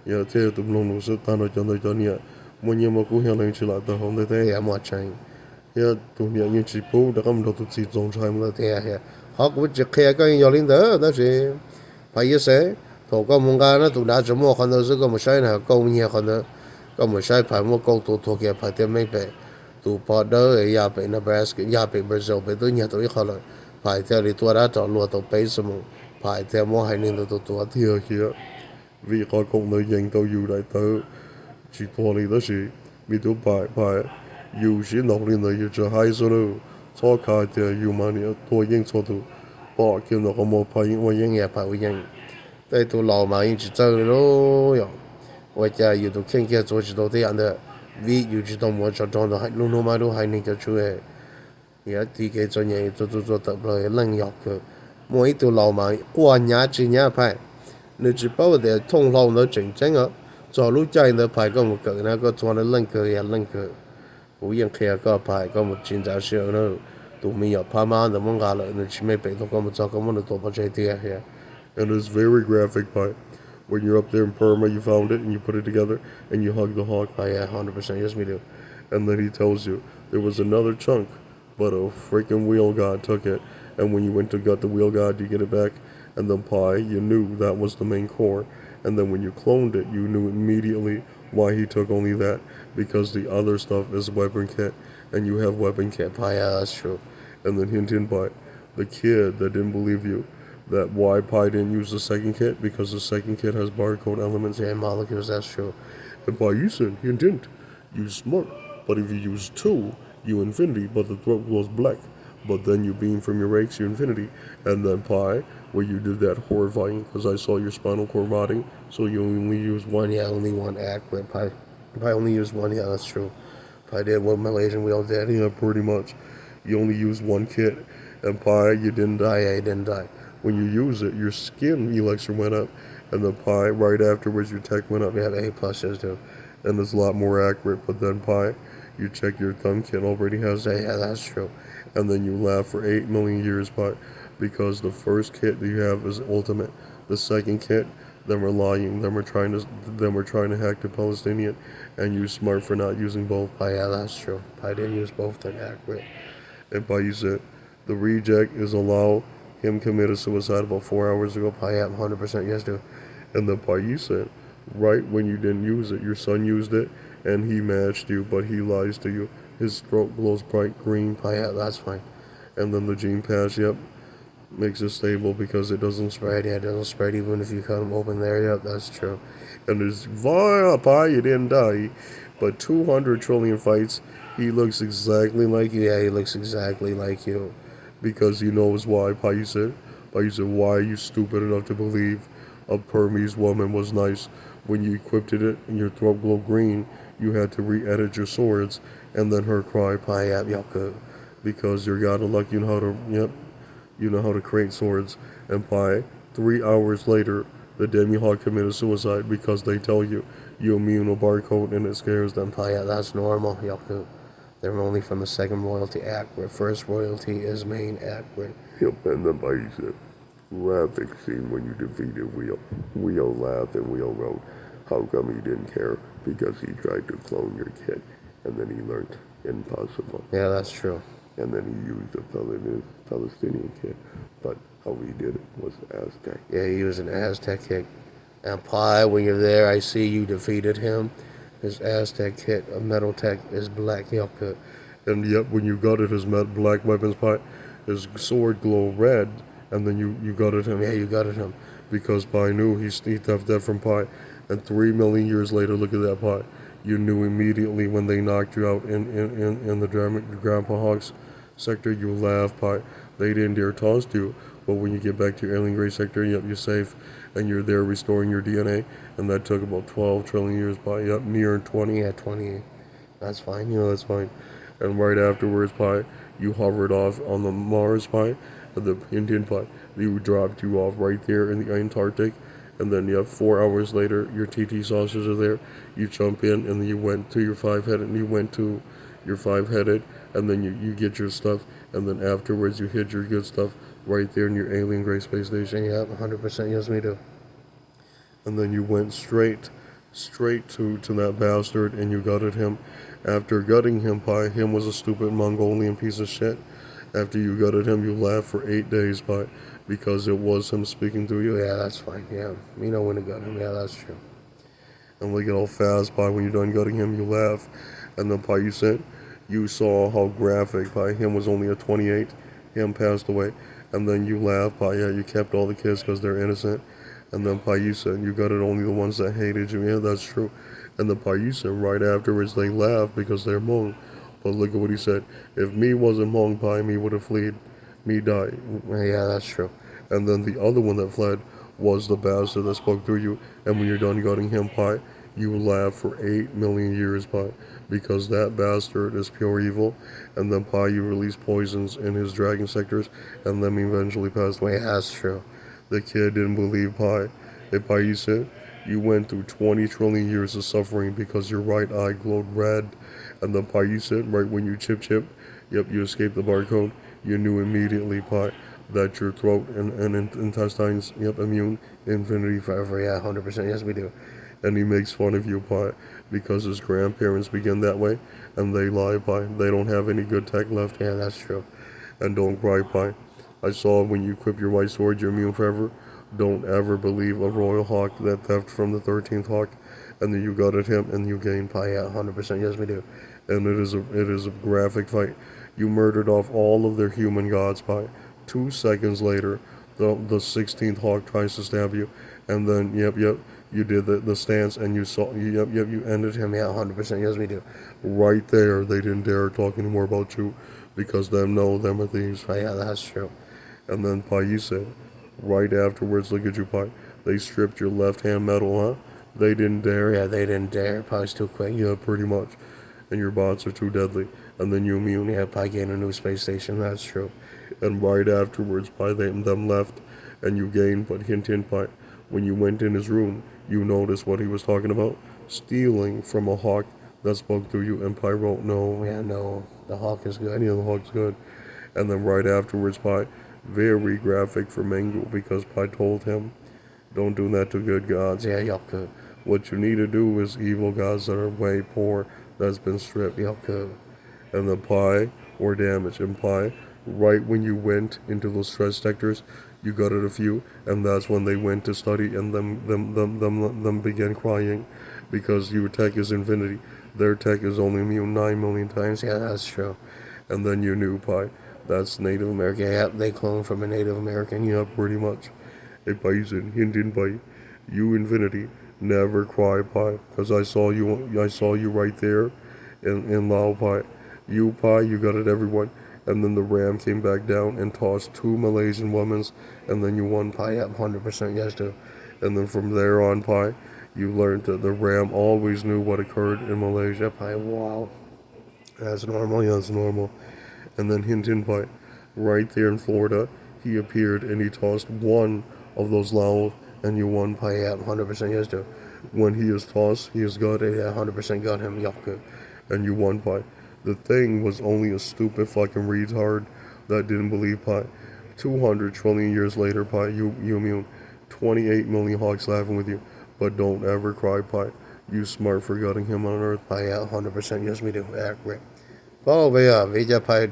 A: thế tu lòng nó sẽ tan được cho niệm, mỗi niệm mà cũng hiện lên chỉ là từ hôm nay thế,
B: Yeah, mà chẳng.
A: tu niệm những chỉ bố đã cầm đầu tu chỉ trong trái mà
B: Yeah. Họ cũng chỉ kia cái nhiều linh đó, đó là Pai sẽ thổ có mong cái nó tụi đã chấm một con đó sẽ có một sai nào câu nhiều con đó, có một sai phải một câu tụi thuộc kia phải thêm mấy bể, tụi bỏ đỡ ở nhà bể Nebraska, nhà bể Brazil bể tôi nhà tôi khó là phải theo đi tôi đã chọn lúa tôi bể xong phải theo mua hai nên tôi
A: thì ở kia vì con cũng nơi dành tao yêu đại tớ chỉ thua đi đó chỉ vì tu bài yêu chỉ nấu lên là yêu cho hai số nữa cho cả thì yêu mà nè tôi yên cho tu bỏ kiếm nó có một bài
B: 我应也排我应，在都老嘛一直走喽哟，我家有都看见做起都这样的，为有知道我找装的还路路嘛都还那个出来，也第个做嘢做得不来冷药去，每都老嘛过年之年排，你只把我的通老的真正啊，走路在的排个我个那个装的冷个也冷个，我应开个排个我今早时候呢。都没有怕嘛，那么干了，那去没背到个么早个么的多不这点呀。
A: and it's very graphic by when you're up there in Burma you found it and you put it together and you hug the hawk.
B: Oh yeah, 100%. Yes, me do.
A: And then he tells you there was another chunk, but a freaking wheel god took it. And when you went to gut the wheel god, you get it back. And then Pi, you knew that was the main core. And then when you cloned it, you knew immediately why he took only that, because the other stuff is weapon kit, and you have weapon kit.
B: Oh yeah, that's true.
A: And then hint by the kid that didn't believe you, that why Pi didn't use the second kit, because the second kit has barcode elements
B: and molecules. That's true.
A: And Pi, you said he didn't. You smart, but if you use 2, you infinity, but the throat glows black. But then you beam from your rakes, you infinity. And then Pi, where you did that horrifying, because I saw your spinal cord rotting, so you only use one.
B: Yeah, only one accurate. Pi only used one. Yeah, that's true. Pi did what Malaysian wheel did.
A: Yeah, pretty much. You only used one kit. And Pi, you didn't die.
B: Yeah, he didn't die.
A: When you use it, your skin elixir went up. And then Pi, right afterwards, your tech went up.
B: We have A pluses too.
A: And it's a lot more accurate. But then Pi, you check your thumb kit already has
B: Yeah, that's true.
A: And then you laugh for 8 million years, Pi. because the first kit that you have is ultimate. The second kit, then we're lying. Then we're trying to hack the Palestinian, and you smart for not using both.
B: Oh yeah, that's true. I didn't use both that accurate.
A: And by you said, the reject is allow him committed suicide about 4 hours ago.
B: I am 100% yes, dude.
A: And then by you said, right when you didn't use it, your son used it, and he matched you, but he lies to you. His throat glows bright green.
B: Oh yeah, that's fine.
A: And then the gene pass, yep, makes it stable because it doesn't spread.
B: Spread, yeah, it doesn't spread even if you cut them open there. Yep, that's true.
A: And there's via pie, you didn't die, but 200 trillion fights, he looks exactly like you.
B: Yeah, he looks exactly like you.
A: Because he knows why. Pie said, why are you stupid enough to believe a Burmese woman was nice? When you equipped it and your throat glowed green, you had to re-edit your swords, and then her cry,
B: I am Yaku.
A: because you're god of luck, you know how to, yep, you know how to create swords. And by 3 hours later, the Demihawk committed suicide because they tell you immune to barcode and it scares them.
B: Oh yeah, that's normal, Yaku. They're only from the second royalty accurate. First royalty is main accurate.
A: Yep, and then by said, laughing scene when you defeated Wheel. Wheel laughed and Wheel wrote, how come he didn't care? Because he tried to clone your kid, and then he learned impossible.
B: Yeah, that's true.
A: And then he used a Palestinian kid, but how he did it was Aztec.
B: Yeah, he was an Aztec kick. And Pi, when you're there, I see you defeated him. His Aztec kit, a metal tech, is black Yaku.
A: And yet, when you gutted his black weapons Pi, his sword glowed red, and then you gutted him.
B: Yeah, you gutted him.
A: Because Pi knew he thieved that from Pi. And 3 million years later, look at that Pi. You knew immediately when they knocked you out in the Grandpa Hawk's sector, you laughed Pi. They didn't dare toss you. But when you get back to your alien gray sector, yep, you're safe. And you're there restoring your DNA. And that took about 12 trillion years Pi. Yep, near 20.
B: Yeah, 20. That's fine.
A: Yeah, that's fine. And right afterwards, Pi, you hovered off on the Mars Pi, the Indian Pi. You dropped you off right there in the Antarctic. And then you have 4 hours later, your TT saucers are there. You jump in, and then you went to your five-headed, and then you get your stuff, and then afterwards you hid your good stuff right there in your alien gray space station.
B: Yep, 100% yes, we do.
A: And then you went straight to that bastard, and you gutted him. After gutting him, him was a stupid Mongolian piece of shit. After you gutted him, you laughed for 8 days, because it was him speaking to you.
B: Yeah, that's fine. Yeah, you know when to gut him. Yeah, that's true.
A: And look at how fast, when you're done gutting him, you laugh. And then, you said, you saw how graphic, him was only a 28, him passed away. And then you laugh, yeah, you kept all the kids because they're innocent. And then, you said, you gutted only the ones that hated you. Yeah, that's true. And then, you said, right afterwards, they laughed because they're Hmong. But look at what he said. If me wasn't Hmong, me would have fled. Me die.
B: Yeah, that's true.
A: And then the other one that fled was the bastard that spoke through you. And when you're done gutting him, you laugh for 8 million years, because that bastard is pure evil. And then, you release poisons in his dragon sectors, and then eventually passed away.
B: Yeah, that's true.
A: The kid didn't believe If you said, you went through 20 trillion years of suffering because your right eye glowed red. And then, you said, right when you chip, yep, you escaped the barcode, you knew immediately, that your throat and intestines, yep, immune, infinity forever.
B: Yeah, 100%. Yes, we do.
A: And he makes fun of you, because his grandparents began that way, and they lie, They don't have any good tech left.
B: Yeah, that's true.
A: And don't cry, I saw when you equip your white sword, you're immune forever. Don't ever believe a royal hawk that theft from the 13th hawk, and then you gutted him and you gained.
B: Yeah, 100%. Yes, we do.
A: And it is a graphic fight. You murdered off all of their human gods, 2 seconds later, the 16th hawk tries to stab you, and then yep, you did the stance, and you saw you ended him.
B: Yeah, 100%. Yes, we do.
A: Right there, they didn't dare talk anymore about you, because them are thieves.
B: Yeah, that's true.
A: And then you said, right afterwards, look at you, they stripped your left hand metal, They didn't dare.
B: Yeah, they didn't dare. Pie's too quick.
A: Yeah, pretty much. And your bots are too deadly. And then you immune.
B: Yeah, Pie gained a new space station. That's true.
A: And right afterwards, them left, and you gained. But hint, when you went in his room, you noticed what he was talking about: stealing from a hawk that spoke through you. And wrote, no.
B: Yeah, no, the hawk is good.
A: Yeah, the hawk's good. And then right afterwards, Very graphic for Mango because Pi told him, don't do that to good gods.
B: Yeah, Yoku.
A: What you need to do is evil gods that are way poor, that's been stripped.
B: Yoku.
A: And the Pi or damage. And Pi, right when you went into those stress sectors, you gutted a few, and that's when they went to study, and them began crying because your tech is infinity. Their tech is only immune 9 million times.
B: Yeah, that's true.
A: And then you knew Pi. That's Native American.
B: Yeah, they cloned from a Native American.
A: Yeah, pretty much. A bison, Indian Pi. You infinity. Never cry Pi. Cause I saw you right there in Lao Pi. You Pi, you got it everyone. And then the ram came back down and tossed 2 Malaysian women, and then you won Pi.
B: Pi up 100% yes to.
A: And then from there on Pi, you learned that the ram always knew what occurred in Malaysia.
B: Pi, wow.
A: That's normal, yeah, that's normal. And then Hinton Pi, right there in Florida, he appeared and he tossed one of those Lao, and you won Pi.
B: Pi up 100% yes to.
A: When he is tossed, he is got it,
B: Yeah, 100% got him. Yoku.
A: and you won Pi. The thing was only a stupid fucking retard that didn't believe Pi. 200 trillion years later, Pi, you immune. 28 million hawks laughing with you. But don't ever cry, Pi. You smart for gutting him on Earth.
B: Pi up 100% yes me do. Accurate. Bảo bây giờ vì giờ Pi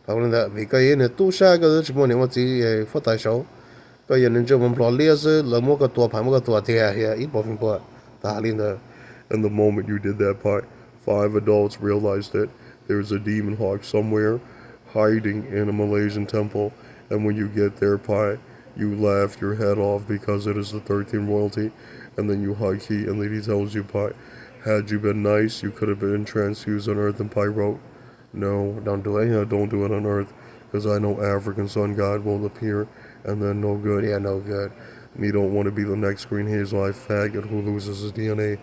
B: bảo nên là vì cái này tu sa cái chỉ muốn mà chỉ phát tài số cái này chỉ muốn lo lia sự là một cái tua Pi một cái tua thì ít bộ phim bộ ta liên đó.
A: And the moment you did that, Pi, 5 adults realized that there's a demon hawk somewhere hiding in a Malaysian temple. And when you get there, Pi, you laugh your head off because it is the 13th royalty. And then you hug he, and then he tells you, Pi, had you been nice, you could have been transfused on Earth. And Pi wrote, no,
B: Don't do it.
A: yeah, don't do it on Earth, because I know African sun god will appear, and then no good.
B: Yeah, no good.
A: Me don't want to be the next green hazel eye faggot who loses his DNA.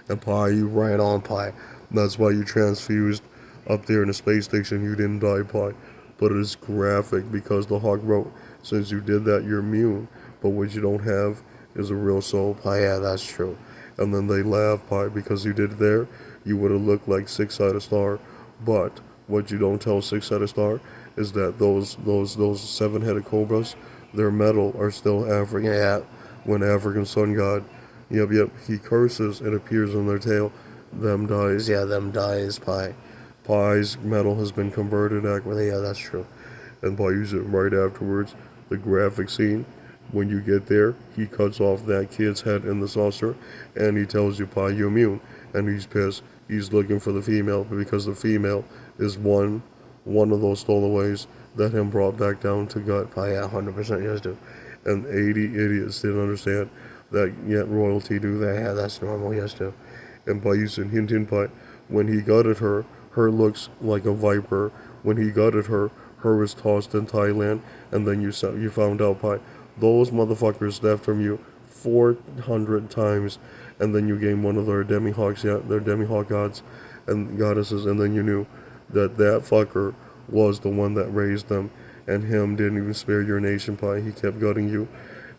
A: And Pi, you
B: Right on Pi.
A: that's why you transfused up there in the space station. You didn't die, Pi. But it is graphic because the hawk wrote, since you did that, you're immune. But what you don't have is a real soul.
B: Pi, yeah, that's true.
A: And then they laugh, Pi, because you did it there, you would have looked like Six-Sided Star. But what you don't tell Six-Sided Star is that those seven-headed cobras, their metal are still African.
B: Yeah,
A: When African sun god, yep, he curses and appears on their tail, them dies.
B: yeah, them dies Pi.
A: Pi's metal has been converted accurately,
B: Yeah, that's true.
A: and Pi uses it right afterwards. The graphic scene, when you get there, he cuts off that kid's head in the saucer, and he tells you, Pi, you're immune. And he's pissed. He's looking for the female, because the female is one of those stowaways that him brought back down to gut.
B: Pi, yeah, 100% yes to.
A: And 80 idiots didn't understand that yet royalty do that.
B: Yeah, that's normal yes to.
A: And Pi used to hint Pi, when he gutted her, her looks like a viper. When he gutted her was tossed in Thailand, and then you found out, Pi, those motherfuckers left from you 400 times, and then you gained one of their demihawks, yeah, their demihawk gods and goddesses, and then you knew that fucker was the one that raised them, and him didn't even spare your nation, Pi. He kept gutting you,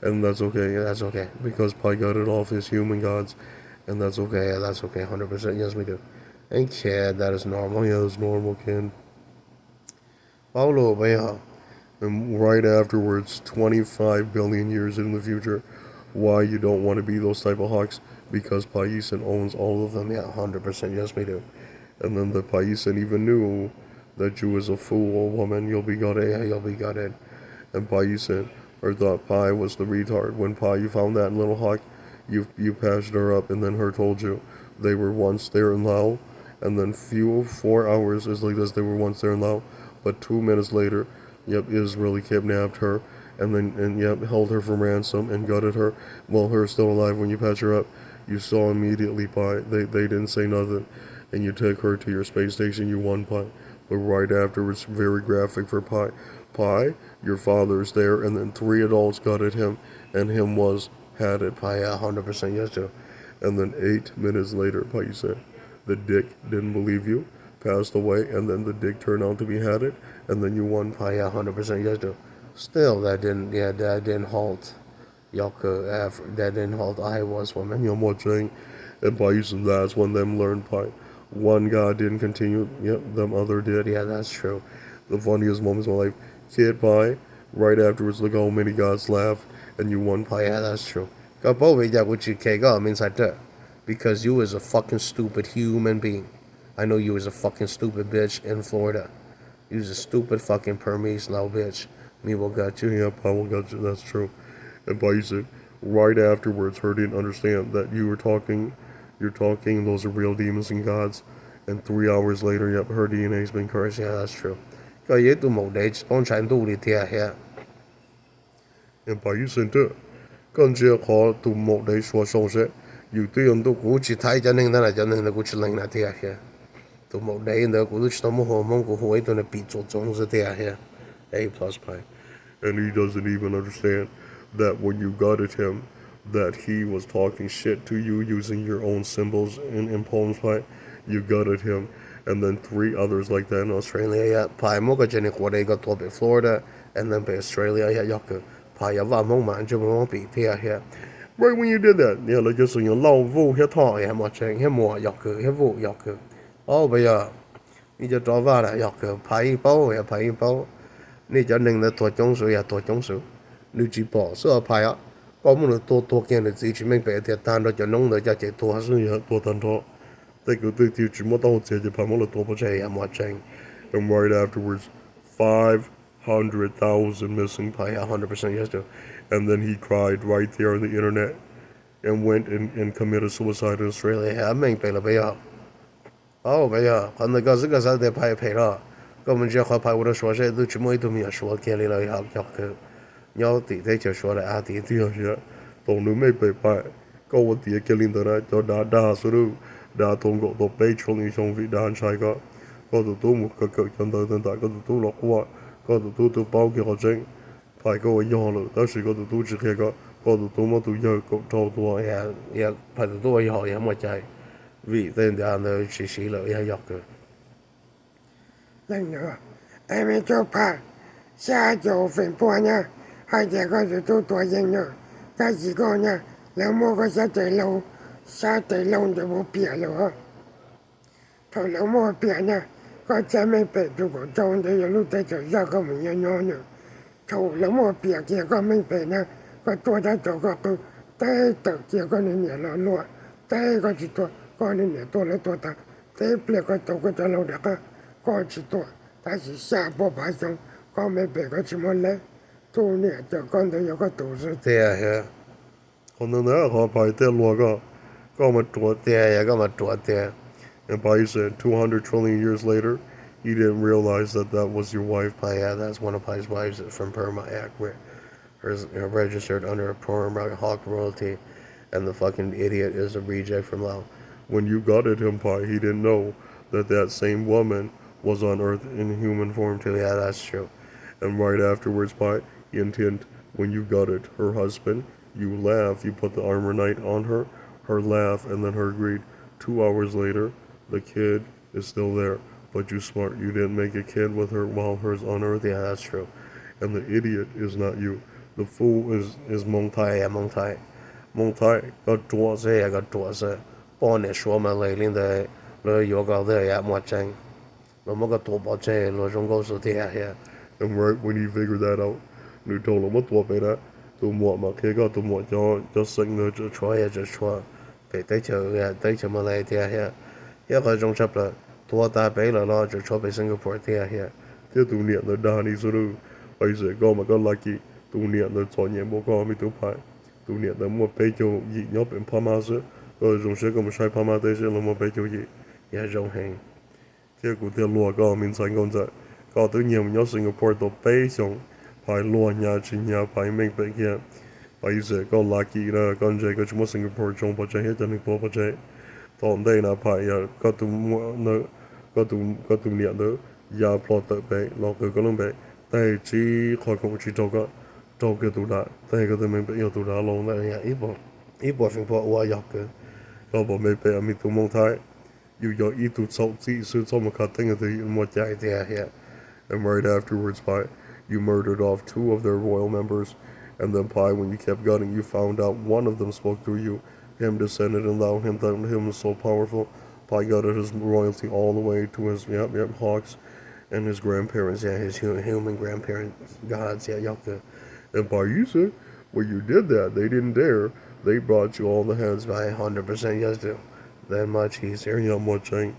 A: and that's okay.
B: Yeah, that's okay.
A: Because Pi gutted off his human gods, and that's okay.
B: Yeah, that's okay. 100% yes we do. And kid, that is normal.
A: Yeah, that's normal, kid.
B: Paulo bây giờ
A: And right afterwards, 25 billion years in the future, why you don't want to be those type of hawks? Because Paisan owns all of them.
B: yeah, 100% yes we do.
A: And then the Paisan even knew that you was a fool, woman, you'll be gutted.
B: Yeah, you'll be gutted.
A: And Paisan, or thought Pi was the retard. When Pi, you found that little hawk, you patched her up, and then her told you they were once there in Lao, and then 4 hours is like this, they were once there in Lao, but 2 minutes later, yep, Israeli kidnapped her, and yep, held her for ransom and gutted her. Well, her still alive. When you patch her up, you saw immediately, Pi, they didn't say nothing, and you took her to your space station, you won, Pi. But right afterwards, very graphic for Pi. Pi, your father's there, and then 3 adults gutted him, and him had it.
B: Pi, yeah, 100% yes to.
A: And then 8 minutes later, Pi said, the dick didn't believe you, passed away, and then the dick turned out to be had it, and then you won.
B: Pi, yeah, 100% yes to. Still, that didn't halt. That didn't halt Iowa's woman.
A: You know what I'm saying? And Pi said that's when them learned, Pi. One god didn't continue, yep, them other did.
B: Yeah, that's true.
A: The funniest moments of my life. Kid Pi, Right afterwards, look how many gods laughed, and you won.
B: Oh yeah, that's true. Go both that what you can go means like that. Because you is a fucking stupid human being. I know you was a fucking stupid bitch in Florida. You was a stupid fucking Burmese little bitch. Me will got you.
A: Yeah, Pavel got you. That's true. And Paisa, right afterwards, her didn't understand that you were talking. You're talking. Those are real demons and gods. And 3 hours later, yep, her DNA's been cursed.
B: Yeah, that's true. Go you do more dates, don't try and do it here.
A: And Paisa too. 跟住可到莫地所送些，有啲人都
B: 估计太真的真的估计冷那天here. Do more day and the good to more home go away to the beach or Jones here. A plus pi.
A: and he doesn't even understand that when you gutted him, that he was talking shit to you using your own symbols in poems. Pi, you gutted him, and then 3 others like that in Australia.
B: Australia, pi mo ka jeni ko de go to Florida, and then by Australia yok. Pi ya va mo man ju mo bi here.
A: Right when you did that, yeah, like just you lao vu hit
B: Oh, yeah, mo cheng he mo yok he vu yok. Oh, but yeah. 你就做法啦，yok pai bao ya pai bao. 你就令到多种树呀多种树，你只保所派啊，我们多见的自己明白的，但到就弄到就多
A: 是也多单拖，这个对对只么到姐姐拍么了多不
B: 这也没整。
A: And right afterwards, 500,000 missing.
B: 派啊100% yes do.
A: And then he cried right there on the internet and went and committed suicide in Australia.
B: 係啊，明白啦，不要。哦，不要，可能个是个啥得派配了，我们这好派我的说谁都全部都没有说，建立了以后要去，要地的就说了啊地
A: 地下些，同你没被派，ก็วันที่เกลินตัวนั้นจะด่าสุดด่าตรงก็ตัวไปชงอีชงวิด่านชายก็ตัวมุกก็เกิดกันต่างก็ตัวหลอกว่าก็ตัวเป้าเกี่ยวกับเจง派ก็ว่ายอเลย但是ก็ตัว只แค่ก็ตัวมาตัวเยอะก็เท่าตัว
B: 也派得多以後也冇ใจvì tên đó nó chỉ là要要嘅。
C: 人咯，係咪做拍下做分波呢？係這個就都多人咯，但是個呢，你冇個下地路就冇變咯。頭兩冇變呢，個真係變咗個裝的有路得就一個唔一樣呢。頭兩冇變嘅個沒變呢，個多得做個都得到結果你年了落，得個是多。個你年多了多大，這別個做個就老的個，個是多，但是下波爬上，個沒別個什麼來，多年就講到有個都市。
B: 對呀，
A: 可能那個派得落個嘛做
B: 對呀，個嘛做對。
A: And Pai said 200 trillion years later, he didn't realize that that was your wife.
B: Pai, yeah, that's one of Pai's wives from Burma Act, where her's registered under a Burma Hawk royalty, and the fucking idiot is a reject from Laos.
A: When you gutted him, Pai, he didn't know that that same woman was on Earth in human form too.
B: Yeah, that's true.
A: And right afterwards, Pai, intent when you gutted her husband, you laugh, you put the armor knight on her laugh, and then her greed. 2 hours later, the kid is still there, but you smart. You didn't make a kid with her while her's on Earth.
B: Yeah, that's true.
A: And the idiot is not you. The fool is Hmong Tai.
B: Yeah, Hmong Tai.
A: Hmong Tai got draws.
B: Yeah, got draws. 幫你說嘛，嚟年的你有個的也冇整，我冇個多保證，我仲告訴啲嘢。
A: And right when you figured that out, you told him what to pay that. To what mà khi có to what cho sinh nữa cho
B: cho bị tới chờ mà lại thì cái trong chấp là tua ta bị là lo cho bị Singapore thì
A: Tiếp tục niệm là đa đi số bây giờ có mà có lucky tu niệm là cho nhẹ bố có mi tu phải tu niệm là một bây giờ gì nhớ bên Pama sẽ rồi dùng sẽ có một sai Pama đây sẽ là một bây giờ gì
B: trong hình
A: tiếp tục theo lúa có mình sai công tác có tự nhiên nhớ Singapore tổ bây xong phải lúa nhà chỉ nhà phải mình bây giờ bây giờ có lucky là con trai có chúng Singapore trong bao giờ hết cho nên tổ bao giờ tóm đây là phải có tu nữa có tu niệm nữa ya plot tự bé lo cứ có lông bé tay chỉ khỏi cũng chỉ trâu cái tủ đá tay cái tụi mình bị yêu tủ đá luôn đấy
B: ít bộ phim bộ qua dọc cái
A: có bộ mấy bé mình tụ mong thái yêu yo ít tụ sâu chỉ sự sâu mà khát tiếng thì một chạy
B: thì
A: and right afterwards Pi you murdered off 2 of their royal members and then Pi when you kept gunning you found out one of them spoke through you him descended and thou him was so powerful Pi gutted his royalty all the way to his hawks
B: And his grandparents, yeah, his human grandparents, gods, yeah, Yaka.
A: And Paisa, when you did that, they didn't dare. They brought you all the heads
B: By 100% yes do. That much easier.
A: and Yamwachang,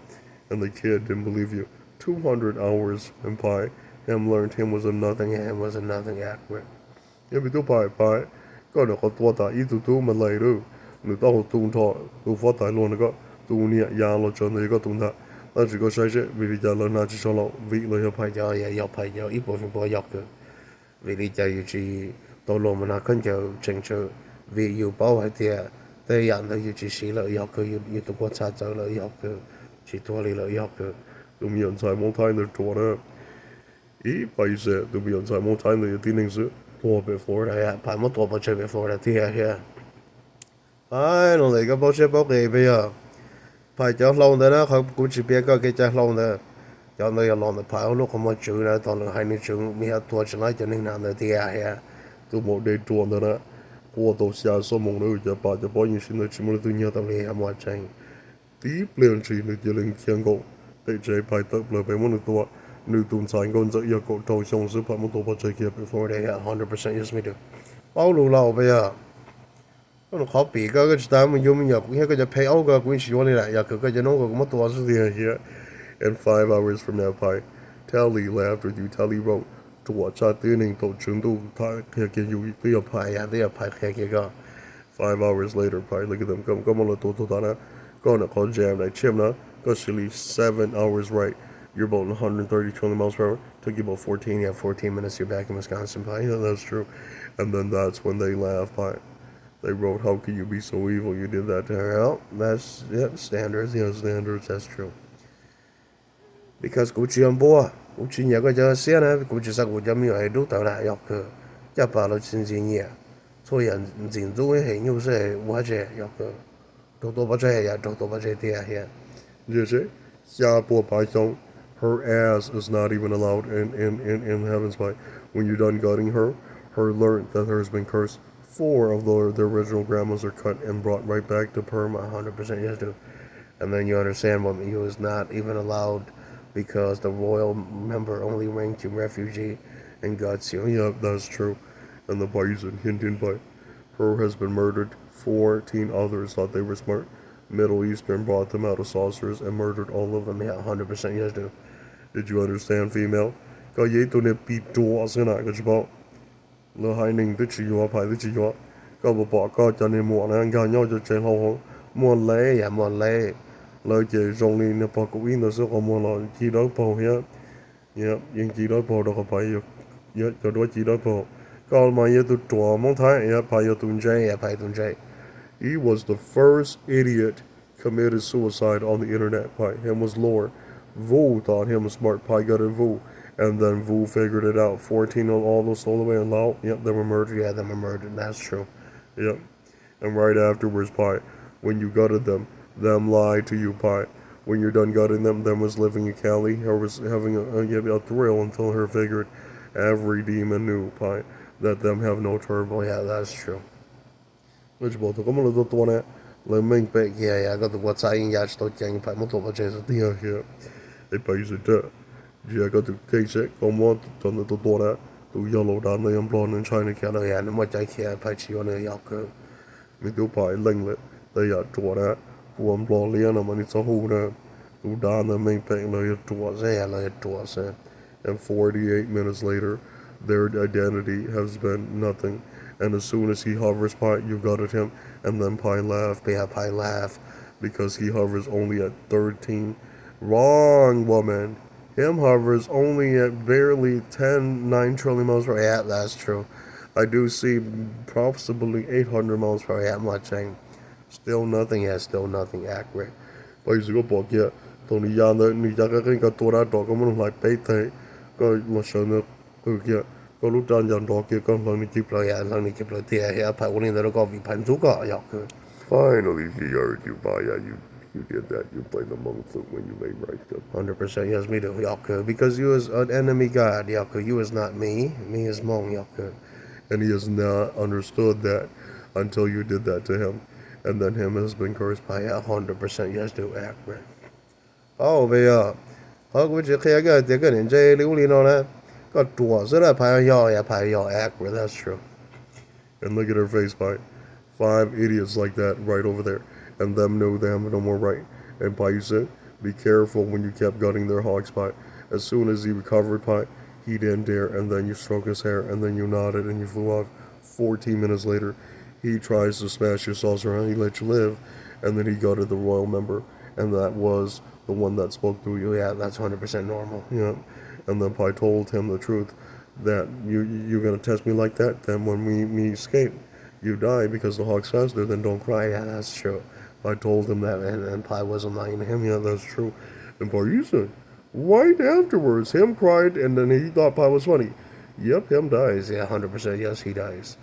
A: and the kid didn't believe you. 200 hours in Pai, him learned him was a nothing.
B: Yeah, it was a nothing accurate.
A: Yeah, we do Pai, có được có tua ta ít tu mà lấy được, người ta học tu thọ, tu phát tài luôn cái, tu nia ya lo cho người có tu ta, ta chỉ có sai chứ, vì giờ lo na chỉ cho lo, vì lo cho Pai.
B: Cho yeah, yo pai yo ít bộ phim bộ dọc cơ. Vì lý do chỉ đầu lô mà nó cần cho chính cho vì yêu bảo hay thì đây nhận được chỉ xí lợi dọc cơ yêu tu quan sát cho lợi dọc cơ chỉ thua lợi dọc cơ.
A: Tu mi nhận sai mong thay được tua đó, ý Pai sẽ tu mi nhận sai mong thay được tin hình sự, tua về Florida.
B: Yeah, pai một tổ bộ chơi về Florida thì yeah. Finally, cái bộ chơi bộ kỳ bây giờ. Pai cho lâu nữa đó, không cũng chỉ biết cái chơi lâu nữa. Cho nên là lòng pai lúc không có chữ nữa, toàn là hai người chữ mi hết tua trở lại cho nên nào nữa thì yeah.
A: Tu một đề tua đó đó, qua đầu xa số mong nữa cho bao nhiêu xin được chỉ muốn tu nhiều
B: Tâm lý ham mua tranh.
A: tí liền chỉ được giờ lên kiên cố, để chơi Pai tập là về món được tua, nữ tuần sáng con dậy giờ cậu trâu xong sức phải một tổ bắt chơi kia về
B: Florida, yeah, 100% yes me do. Bao lâu lâu bây giờ. Nó khó bị cái time mình dùng nhập cái cái pay out cái cũng chỉ luôn lại, cái nó cũng mất tua rồi.
A: Yeah. And 5 hours from that, Pai, Tally laughed with you. Tally wrote, to watch out the inning, to chundu, you, the
B: Pai, yeah, they are pai cái cái.
A: 5 hours later, Pai, look at them, come on, to Dana, go on a call jam, like Chimna, go silly, 7 hours right. You're about 130 trillion miles per hour. Took you about 14.
B: Yeah, 14 minutes. You're back in Wisconsin, Pai.
A: Yeah, that's true. And then that's when they laughed, Pai. They wrote, how could you be so evil? You did that to her.
B: Well, that's standards.
A: Yeah, standards, that's true.
B: Because Gucci on board, Gucci nhà cái giờ xe này, Gucci sao Gucci mi ở đâu tao lại học cơ, chắc bảo là chính chính nhỉ,所以人都会很有些我这học cơ,多把这呀，多把这点呀，
A: Yes, her ass is not even allowed in heaven's light. When you're done gutting her, learned that her has been cursed. 4 of the original grandmas are cut and brought right back to perma.
B: 100% yes do, and then you understand what he was not even allowed because the royal member only ranked you refugee and guts you.
A: Yeah, that's true. And the bison hinting by her has been murdered. 14 others thought they were smart. Middle Eastern brought them out of saucers and murdered all of them.
B: Yeah, 100% yes do.
A: Did you understand, female? Có giấy tôi nè bị đùa sẽ lại cái bao. Lỡ hai ninh tôi chỉ có phải tôi chỉ có. Có bộ bỏ có cho nên muộn này ăn nhau cho chơi lâu không. Muộn lấy.
B: Yeah, muộn lấy.
A: Lỡ chỉ rong đi nè bỏ cũng in nó sẽ có muộn là chỉ đó bỏ hết. Yeah, nhưng chỉ đó bỏ đâu có phải được. Yeah, cho đó chỉ đó bỏ. Còn mà tôi đùa mong thấy, yeah, phải tuần chơi.
B: Yeah, phải tuần chơi.
A: He was the first idiot committed suicide on the internet. Pai, him was lore. Vu thought him was smart. Pai got it Vu. And then Vu figured it out. 14 of all those stole away and Lao. Yep, they were murdered.
B: Yeah, they were murdered. That's true.
A: Yep. And right afterwards, Pai, when you gutted them lied to you, Pai. When you're done gutting them was living in Cali. Her was having a thrill until her figured every demon knew, Pai, that them have no turbo.
B: Yeah, that's true.
A: Which both of them are the one that Leming back.
B: Yeah, I got the what's I in yacht to gang Pai Moto Bajas.
A: Yeah. They pays it up. Yeah, I got to take it. Come on, turn the door to yellow down the blonde in China Canada.
B: Yeah, and what I care, Pai Chiona Yako.
A: Me do Pai Linglet. They are to that. One blonde Liana, and it's a whole to down the main pain like towards
B: Yeah, like towards it.
A: And 48 minutes later, their identity has been nothing. And as soon as he hovers Pai, you gutted him, and then Pai laughed.
B: Yeah, Pai laugh.
A: Because he hovers only at 13. Wrong, woman. Him hovers only at barely 9 trillion miles per hour.
B: Yeah, that's true.
A: I do see possibly 800 miles per hour.
B: Yeah, I'm not saying. Still nothing, yeah, still nothing accurate.
A: Bây giờ có bỏ kia, tụi ni gian đó, ni ra cáiตัวđó đó có muốn lại bấy thế, có mà sợ nó từ kia, có lúc trang dàn đó kia có lần ni chụp lại,
B: lần ni chụp lại thì yeah, Pai Uli đó có vị phản chú có, yeah, good.
A: Finally, he heard you, Baya. You did that. You played the Hmong flute when you made right.
B: 100% yes, me do, Yaku. Because you was an enemy god, Yaku. You was not me. Me is Hmong, Yaku.
A: And he has not understood that until you did that to him. And then him has been cursed by
B: 100% yes, do accurate. Oh, but Hog with your clear good, they're good in jail, you know that. Got dwarfs, so that pie y'all, yeah, pie y'all accurate, that's true.
A: And look at her face, Pi. 5 idiots like that right over there. And them know they have no more right. And Pi, you said, be careful when you kept gutting their hogs, Pi. As soon as he recovered, Pi, he didn't dare, and then you stroked his hair, and then you nodded, and you flew off. 14 minutes later, he tries to smash your saucer around, he let you live, and then he gutted the royal member, and that was the one that spoke through you.
B: Yeah, that's 100% normal.
A: Yeah. And then Pi told him the truth, that you're gonna test me like that, then when we escape, you die because the hog's faster, then don't cry.
B: Yeah, that's true.
A: I told him that,
B: And Pi wasn't lying to him.
A: yeah, that's true. And Pi, you said, right afterwards, him cried, and then he thought Pi was funny. Yep, him dies.
B: Yeah, 100%. Yes, he dies.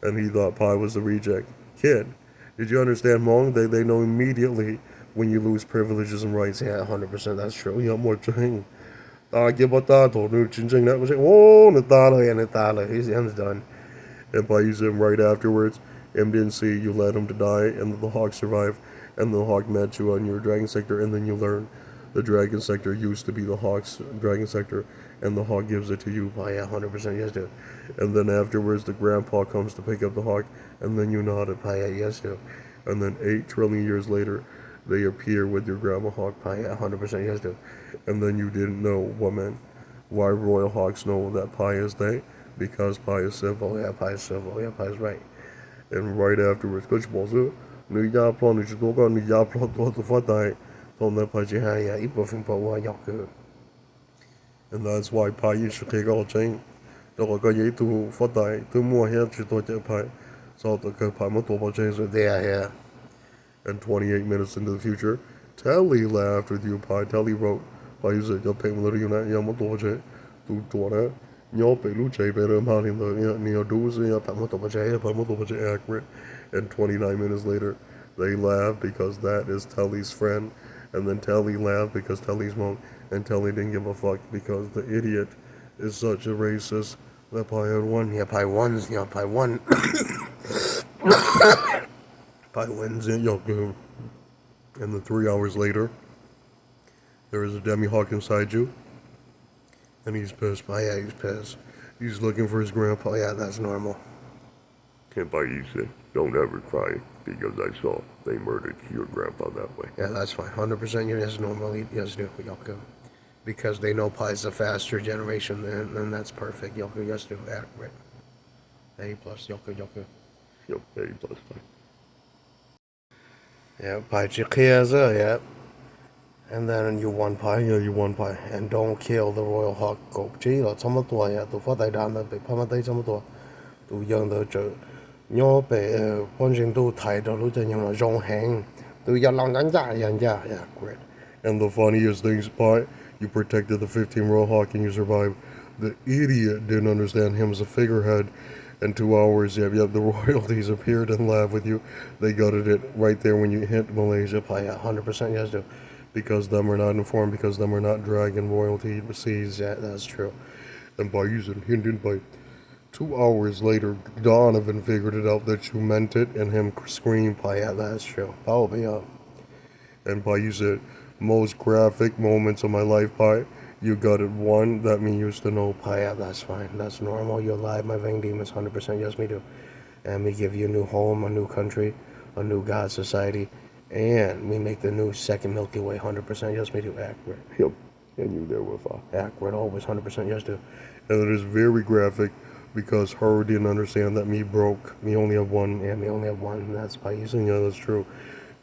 A: And he thought Pi was the reject. Kid, did you understand, Hmong? They know immediately when you lose privileges and rights.
B: Yeah, 100%. That's true.
A: Yeah, more thing. Ta kia ba ta to nu chin ching that was it. Oh, na ta la.
B: Yeah, Nathala, him's done.
A: And by using him right afterwards, him didn't see you led him to die, and the hawk survived, and the hawk met you on your dragon sector, and then you learn the dragon sector used to be the hawk's dragon sector, and the hawk gives it to you.
B: Oh, yeah, 100%. Yes, do.
A: And then afterwards, the grandpa comes to pick up the hawk, and then you nodded.
B: Oh, yeah, yes, do.
A: And then 8 trillion years later, they appear with your grandma hawk.
B: Oh, yeah, 100%. Yes, do.
A: And then you didn't know what meant. Why royal hawks know that Pi is they? Because Pi is civil.
B: Oh, yeah, Pi is civil. Yeah, Pi is right.
A: And right afterwards, Coach Balsu, New Yaplan, you should talk on the Yaplan to the Fatai, told that Pi.
B: Yeah, yeah, ibuprofen, but what y'all good.
A: And that's why Pi you should take all chain. The Rogaye to Fatai, to more here to talk Pi. So the Pi Motoba chains
B: So they are here.
A: and 28 minutes into the future, Telly laughed with you, Pi. Telly wrote, Pi, you said, you'll pay me little unit, Yamotoje, to Dora. You'll pay Luce better than in the Neo Dozy, Pamotoje accurate. And 29 minutes later, they laughed because that is Telly's friend. And then Telly laughed because Telly's Hmong. And Telly didn't give a fuck because the idiot is such a racist that Pi had won.
B: Yeah, Pi wins. Yeah, Pi won.
A: Pi wins it, Yoku. And then 3 hours later, there is a demi-hawk inside you. And he's pissed.
B: Oh, yeah, he's pissed.
A: He's looking for his grandpa.
B: Oh, yeah, that's normal.
A: And Pi, you said, don't ever cry because I saw they murdered your grandpa that way.
B: Yeah, that's fine. 100% yes, normal. Yes, do. Y'all go. Because they know Pi's the faster generation, and that's perfect. Y'all go. Yes, do. Accurate. A plus. Y'all go. Y'all go.
A: Yep, A plus Pi.
B: Yeah, Pi Chikiaza, yeah. And then you won Pi.
A: Yeah, you won Pi.
B: And don't kill the royal hawk. Go. Gee, lo, 差不多呀，都发大单了，被拍拍低差不多，都养到就，我被本身都睇到都就用了荣幸，都要让人家yeah, great.
A: And the funniest thing, Pi, you protected the 15 royal hawk and you survived. The idiot didn't understand him as a figurehead. In 2 hours, the royalties appeared and laughed with you. They gutted it right there when you hit Malaysia.
B: Pi, 100% yes, do.
A: Because them are not informed, because them are not dragon royalty seas.
B: Yeah, that's true.
A: And by using Hindu, by 2 hours later, Donovan figured it out that you meant it, and him screamed.
B: Pi, yeah, that's true. Probably,
A: And Pi, you said, most graphic moments of my life, Pi. You got it one, that means you used to know.
B: Pi, yeah, that's fine. That's normal. You're alive, my vein demons, 100% yes, me do. And we give you a new home, a new country, a new God society. And we make the new second Milky Way 100% yes, me do. Accurate.
A: Yep. And you there with
B: Accurate, always 100% yes, do.
A: And it is very graphic because her didn't understand that me broke. Me only have one.
B: Yeah, me only have one, and that's Pi.
A: Yeah, that's true.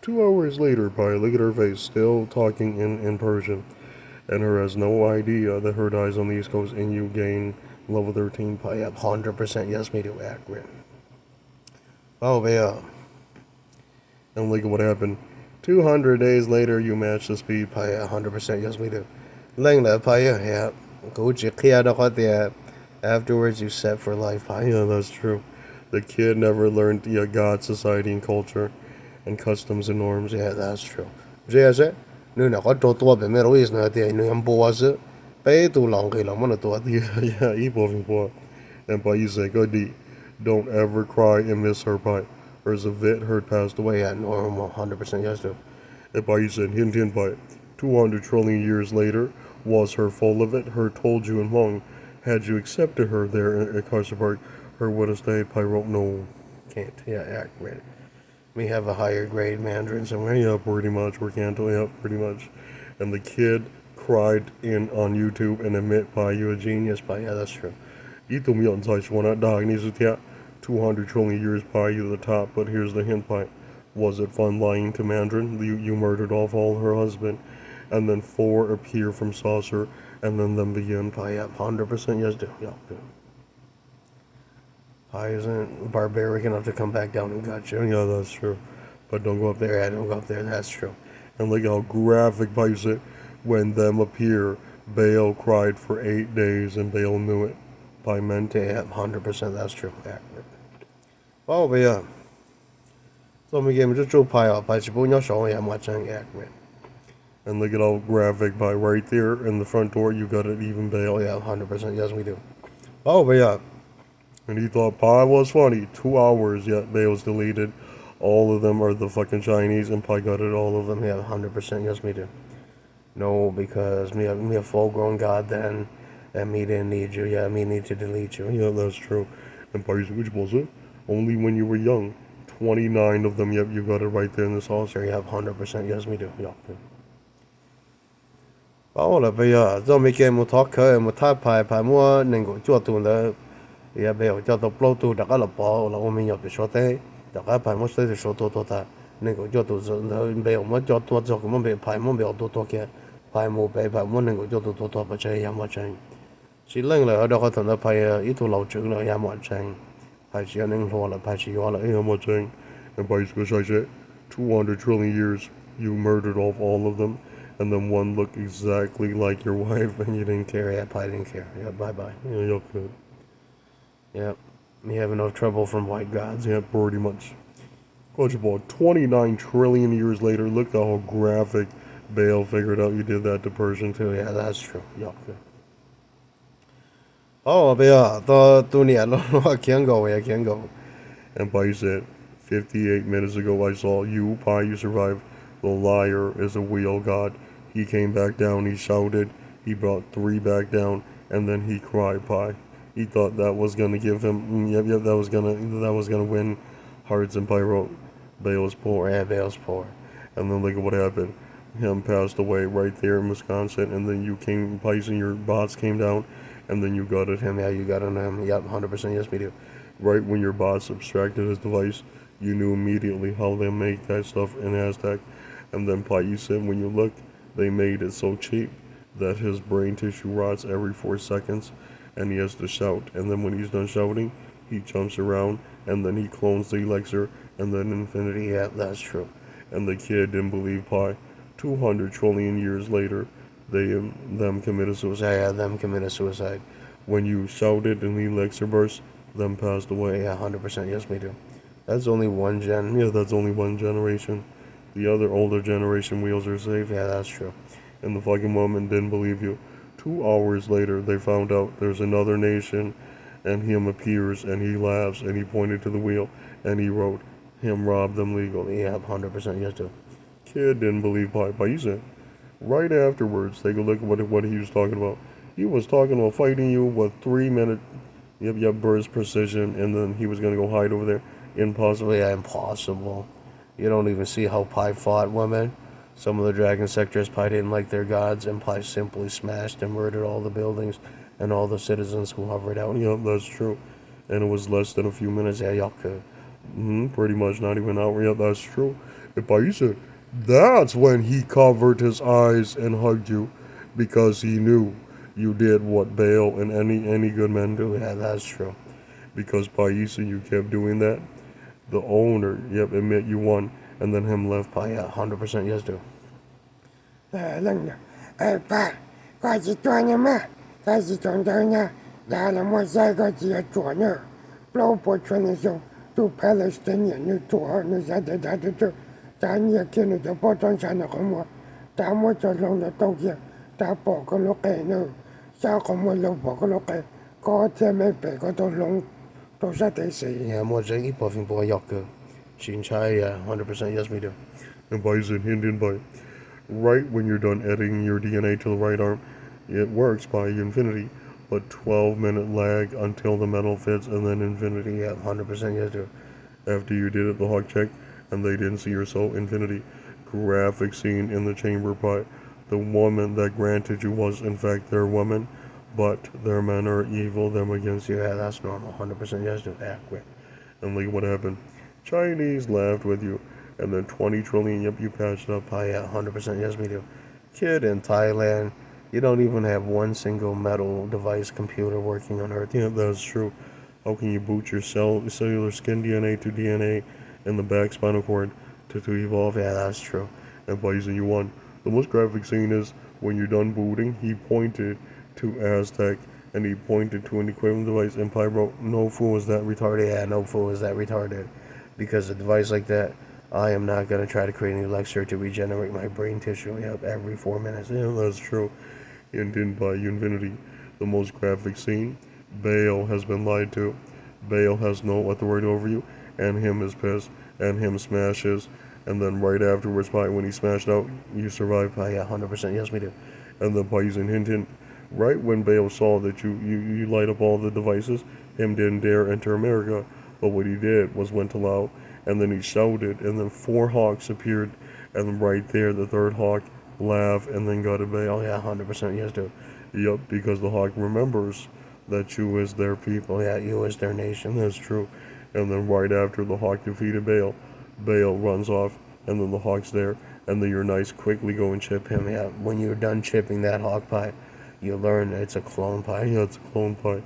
A: 2 hours later, Pi, look at her face, still talking in Persian. And her has no idea that her dies on the East Coast and you gain level 13.
B: Pi, yeah, 100% yes, me do. Accurate. Oh, yeah.
A: And look at what happened. 200 days later, you match the speed.
B: Pi, 100% yes, we do. Leng le Pi, yeah. Go clear the hot there. Afterwards, you set for life, Pi.
A: Yeah, that's true. The kid never learned the God, society, and culture, and customs and norms.
B: Yeah, that's true. Yes, no, no, I don't know the Middle East, no, they know him boys. Pay too long, I'm gonna do it.
A: Yeah, evolving boy. And Pi, you say, good deed. Don't ever cry and miss her, Pi. Or as a vet heard passed away.
B: Yeah, normal, 100% yes, do.
A: And Pi, you said, hint, Pi. 200 trillion years later, Was her full of it? Her told you in Hmong. Had you accepted her there at Carson Park, her would have stayed. Pai wrote no.
B: Can't. Yeah, accurate. We have a higher grade Mandarin somewhere.
A: Yeah, pretty much. We're canto. Yeah, pretty much. And the kid cried in on YouTube and admit Pai, you a genius.
B: But yeah, that's true.
A: You told me on site one at dog needs to 200 trillion years Pai, you the top. But here's the hint Pai. Was it fun lying to Mandarin? You murdered off all her husband. And then 4 appear from saucer, and then them begin.
B: Pai, yeah, 100% yes, do. Yeah, good. Pai isn't barbaric enough to come back down and gut you.
A: Yeah, that's true. But don't go up there.
B: Yeah, don't go up there. That's true.
A: And look how graphic Pipes it. When them appear, Bale cried for 8 days, and Bale knew it. Pai meant it.
B: Yeah, 100% that's true. Accurate. Oh, but yeah. So we game just Pai up. Pai chỉ muốn nhớ số yeah, much accurate.
A: And look at how graphic by right there in the front door. You got it, even Bale.
B: Oh yeah, 100%. Yes, we do. Oh, but yeah.
A: And he thought Pai was funny. 2 hours, yet Bale's deleted. All of them are the fucking Chinese, and Pai got it, all of them.
B: Yeah, 100%. Yes, me do. No, because me a full-grown god then, and me didn't need you. Yeah, me need to delete you.
A: Yeah, that's true. And Pai said, which was it? Only when you were young. 29 of them, yep, you got it right there in the sauce.
B: Sure, you have 100%. Yes, me do. Yeah. Bảo là bây giờ do mấy cái một thọ khởi một tháp bài mua nên cũng cho tụi nó bây giờ cho tụi pro tụi đã có là bỏ là ông mình nhập được số thế đã có bài mua số thì số tụi ta nên cũng cho tụi nó bây giờ mới cho tụi cho cũng bây bài mua bây giờ tụi kia bài mua bài mua nên cũng cho tụi bắt chơi yam chơi chỉ lên là ở đó có thằng nó bài ít tụi lâu chữ là yam chơi bài chỉ nên hoa là bài chỉ hoa là
A: Hey, how much thing? And Pai said, 200 trillion years, you murdered off all of them. And then one looked exactly like your wife, and you didn't care.
B: Yeah, I didn't care. Yeah, bye.
A: Yeah, you're good.
B: Yep. Me having no trouble from white gods.
A: Yeah, pretty much. Coach about 29 trillion years later, look how graphic Bale figured out you did that to Persian too.
B: Yeah, that's true. Yeah, good. Oh, but yeah, I can't go. I can't go.
A: And Pai said, 58 minutes ago I saw you, Pai, you survived. The liar is a wheel god. He came back down, he shouted, he brought 3 back down, and then he cried, Pai. He thought that was gonna give him, yep, that was gonna win hearts, and Pai wrote, Bale's poor.
B: Yeah, Bale's poor.
A: And then look at what happened. Him passed away right there in Wisconsin, and then you came, Pai, and your bots came down, and then you gutted him.
B: Yeah, you gutted him. Yep, 100%. Yes, me do.
A: Right when your bots abstracted his device, you knew immediately how they make that stuff in Aztec. And then Pai said when you look, they made it so cheap that his brain tissue rots every 4 seconds, and he has to shout. And then when he's done shouting, he jumps around, and then he clones the elixir, and then infinity.
B: Yeah, that's true.
A: And the kid didn't believe Pai. 200 trillion years later, them committed suicide.
B: Yeah, them committed suicide.
A: When you shouted in the elixir burst, them passed away.
B: Yeah, 100%. Yes, me do. That's only one gen.
A: Yeah, that's only one generation. The other older generation wheels are safe.
B: Yeah, that's true.
A: And the fucking woman didn't believe you. 2 hours later, they found out there's another nation, and him appears, and he laughs, and he pointed to the wheel, and he wrote, him robbed them legally.
B: Yeah, 100%. Yes, too.
A: Kid didn't believe Pai. Pai said, right afterwards, take a look at what he was talking about. He was talking about fighting you with 3-minute, burst precision, and then he was going to go hide over there. Impossible.
B: Yeah, impossible. You don't even see how Pai fought women. Some of the dragon sectors, Pai didn't like their gods, and Pai simply smashed and murdered all the buildings and all the citizens who hovered out.
A: Yeah, that's true. And it was less than a few minutes.
B: Yeah, y'all could.
A: Pretty much not even an hour. Yeah, that's true. And Pai said, that's when he covered his eyes and hugged you, because he knew you did what Bale and any good men do.
B: Yeah, that's true.
A: Because Pai said you kept doing that. The owner, admit you won, and then him left.
B: Pai, yeah, 100% yes, do.
C: Lần ba có chỉ cho nha mà cái gì chọn đời nha là một sai có chỉ là chỗ nữa lâu bộ chuyện này xong tu Palestinian như chỗ như ra để ra để cho ta nhiều kia nữa cho bộ trong sản không mua ta mua cho lòng là đâu kia ta bỏ cái lỗ cây nữa sao không mua lâu bỏ cái lỗ cây có thêm mấy bể có tôi lòng tôi sẽ thấy gì.
B: Yeah, more Jay ít bỏ phim bỏ yọc cơ. Shin Chai, yeah, 100% yes, me do.
A: And Pai's an Indian bite. Right when you're done editing your DNA to the right arm, It works by infinity, but 12-minute lag until the metal fits, and then infinity.
B: Yeah, 100% yes, dude.
A: After you did it, the hawk checked, and they didn't see your soul. Infinity. Graphic scene in the chamber pot. The woman that granted you was, in fact, their woman, but their men are evil, them against you.
B: Yeah, that's normal. 100% yes, dude. Accurate.
A: And look what happened. Chinese laughed with you, and then 20 trillion, yep, you patched up.
B: Oh, yeah, 100% yes, we do. Kid in Thailand, you don't even have one single metal device computer working on Earth.
A: Yeah, that's true. How can you boot your cellular skin DNA to DNA in the back spinal cord to evolve?
B: Yeah, that's true.
A: And Bison, you won. The most graphic scene is when you're done booting, he pointed to Aztec and he pointed to an equivalent device, and Pi wrote, "No fool is that retarded."
B: Yeah, no fool is that retarded. Because a device like that, I am not going to try to create a new lecture to regenerate my brain tissue every 4 minutes.
A: Yeah, that's true. Ended by Infinity. The most graphic scene. Bale has been lied to. Bale has no authority over you, and him is pissed, and him smashes, and then right afterwards, when he smashed out, you survive.
B: Yeah, 100% yes, we do.
A: And then using Hinton, right when Bale saw that you light up all the devices, him didn't dare enter America. But what he did was went to Lao, and then he shouted, and then 4 hawks appeared, and then right there, the third hawk laughed, and then got a Bale.
B: Oh, yeah, 100% yes, dude.
A: Yup, because the hawk remembers that you is their people.
B: Oh, yeah, you is their nation.
A: That's true. And then right after the hawk defeated Bale, Bale runs off, and then the hawk's there, and then you're nice, quickly go and chip him.
B: Yeah, when you're done chipping that hawk pie, you learn it's a clone pie.
A: Yeah, it's a clone pie.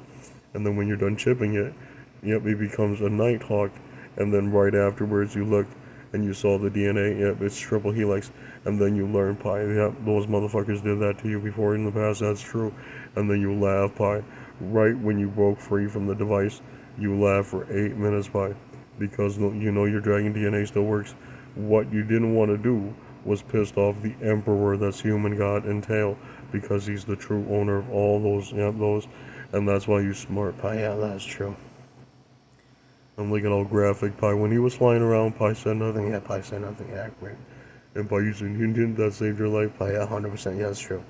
A: And then when you're done chipping it, yep, it becomes a nighthawk. And then right afterwards, you look and you saw the DNA. Yep, it's triple helix. And then you learn pie. Yep, those motherfuckers did that to you before in the past. That's true. And then you laugh pie. Right when you broke free from the device, you laugh for 8 minutes pie. Because you know your dragon DNA still works. What you didn't want to do was pissed off the emperor that's human god and tail, because he's the true owner of all those, yep, those, and that's why you smart pie.
B: Yeah, that's true.
A: I'm looking all graphic pie. When he was flying around, pie said nothing.
B: Yeah, pie said nothing accurate.
A: And by using Hinton, that saved your life.
B: Pie, yeah, 100% yeah, that's true.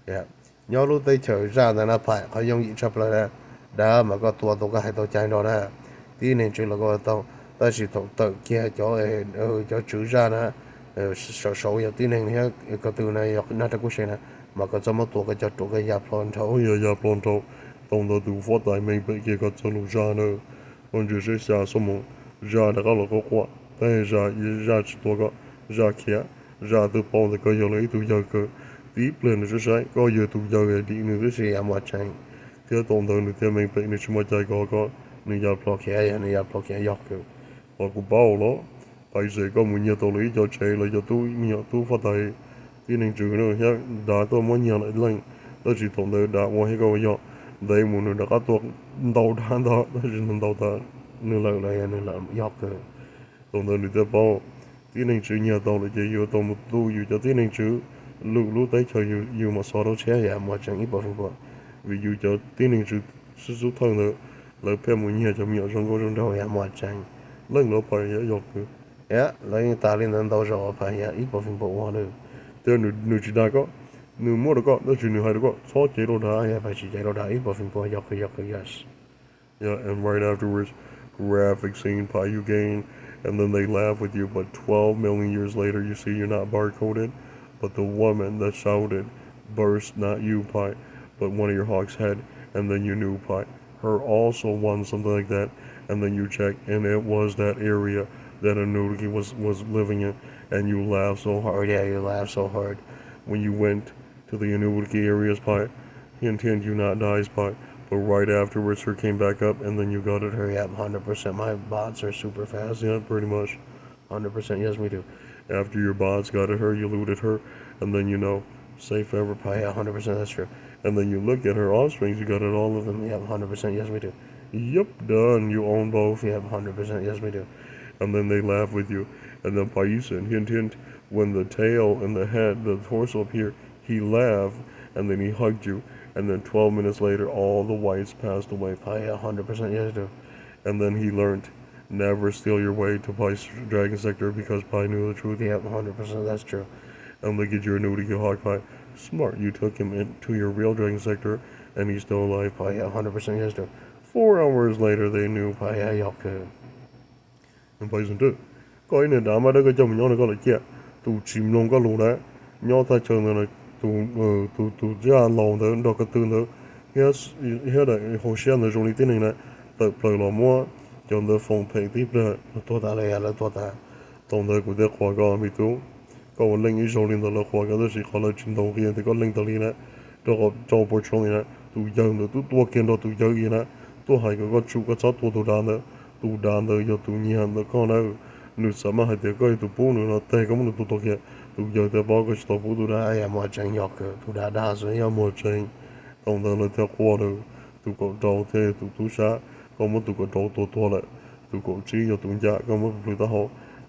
B: Yeah. Nhớ lúc tới trời ra là nó phải có dùng gì chấp lại đó. Đó mà có tua cái hai tàu chạy đó đó. Tí nên chỉ là có tàu ta chỉ tàu tự kia cho chữ ra đó. Sổ sổ ya tí nên hết cái từ này nó ta cũng sẽ nè. Mà có cho một tua cái cho trụ cái giáp lon thấu.
A: Oh yeah, yeah, pronto. Tổng đầu từ phát đại mình bị kia có cho nó ra nữa. Còn chỉ sẽ xa số một. Ra đã có là có quả. Tại ra chỉ tua có. Ra kia. Ra từ bao thì có giờ lấy từ giờ cơ. Tiếp lên là sẽ có giờ từ giờ đi nữa.
B: Thì em mà tranh.
A: Thế tổng đầu thì mình bị nó chỉ mà chạy có. Nên giáp lọ.
B: Kia này giáp lọ kia giọt cơ.
A: Và cũng bao đó. Bây giờ có một nhiều tàu lý cho chạy lại cho tôi nhiều tôi phát đại. Thì nên chữ nữa nhá. Đã tôi muốn nhiều lại lên. Đó chỉ tổng đầu đã mua hết câu nhỏ. Đây một người đã có tuột đầu đàn đó. Đó chỉ nằm đầu đàn.
B: Nên là giọt cơ.
A: Tổng đầu thì tôi bao. Thì nên chữ nhiều tàu là chỉ yêu tàu một tu yêu cho thì nên chữ. Lúc tới cho yêu mà so đâu
B: Kia ya mà tranh ít bộ phim bộ.
A: vì yêu cho thì nên chữ sự thân nữa. Là phép một nhiều cho nhiều trong câu trong
B: Đâu
A: đó.
B: ya mà tranh.
A: Lần nó phải ya dọc cơ.
B: Yeah, lấy ta lên đến đâu rồi phải ya ít bộ phim bộ hoa nữa.
A: Thế nữ chỉ đã có. Nữ mua được có. Đó chỉ nữ hay được có. Số chế độ đá.
B: Yeah, phải chỉ chạy đâu đã ít bộ phim bộ giọt cơ yes.
A: Yeah, and right afterwards, graphic scene, pie you gain, and then they laugh with you. But 12 million years later, you see you're not barcoded, but the woman that shouted burst, not you, pie, but one of your hawk's head, and then you knew, pie. Her also won something like that, and then you check, and it was that area that Anuki was living in, and you laughed so hard.
B: Yeah, you laugh so hard.
A: When you went to the Anuki areas, pie, hint, you not dies, pie. But right afterwards, her came back up, and then you got it.
B: Hurry up, 100%. My bots are super fast.
A: Yeah, pretty much.
B: 100%. Yes, we do.
A: After your bots got at her, you looted her, and then safe forever.
B: Oh, yeah, 100%. That's true.
A: And then you look at her offsprings, you got at all of them.
B: Yep, 100%. Yes, we do.
A: Yep, done. You own both.
B: Yep, 100%. Yes, we do.
A: And then they laugh with you. And then Paisa and hint, when the tail and the head, the torso appeared, he laughed, and then he hugged you. And then 12 minutes later, all the whites passed away.
B: Oh, yeah, 100%. Yes, do.
A: And then he learned, never steal your way to Pie's Dragon Sector, because Pie knew the truth.
B: Yep, 100%. That's true.
A: And look at your annuity, your hawk pie. Smart. You took him into your real dragon sector, and he's still alive.
B: Pi, yeah, 100% yes do.
A: 4 hours later, they knew.
B: Pi, yeah, yok.
A: And Pi isn't it. Coi nên đã mà đã cái chồng nhỏ này có lại kia, tụ chìm lòng có lù đấy, nhỏ ta chờ này tụ ra lòng đó đó cái tư đó, hiện đại hồ sơ này trong lịch tin này, tập lời làm mua, chọn được phòng thầy tiếp đó,
B: Tua ta le, la tua ta.
A: tổng đời của đứa khoa có bị tú, có một linh ý trong linh đó là khoa có đó chỉ có là chuyển động kia thì có linh đó đi nè, đó có trong bộ trong này nè, tụ giờ nữa tụ tua kia đó tụ giờ gì nè, tụ hai cái có chủ có cháu tụ đàn đó giờ tụ nhàn đó con đâu. Nụ sớm mà hai tiếng coi tụ bún nữa nó tê có một tụ tụ kia tụ giờ tê bao cái tụ bún tụ đã
B: Ai, mua chanh yok. Tu da da zo.
A: ya mua chanh tổng đời là theo qua đâu tụ có đầu thế tụ xa có một tụ có đầu tụ lại tụ có chỉ giờ tụ nhà có một tụ ta họ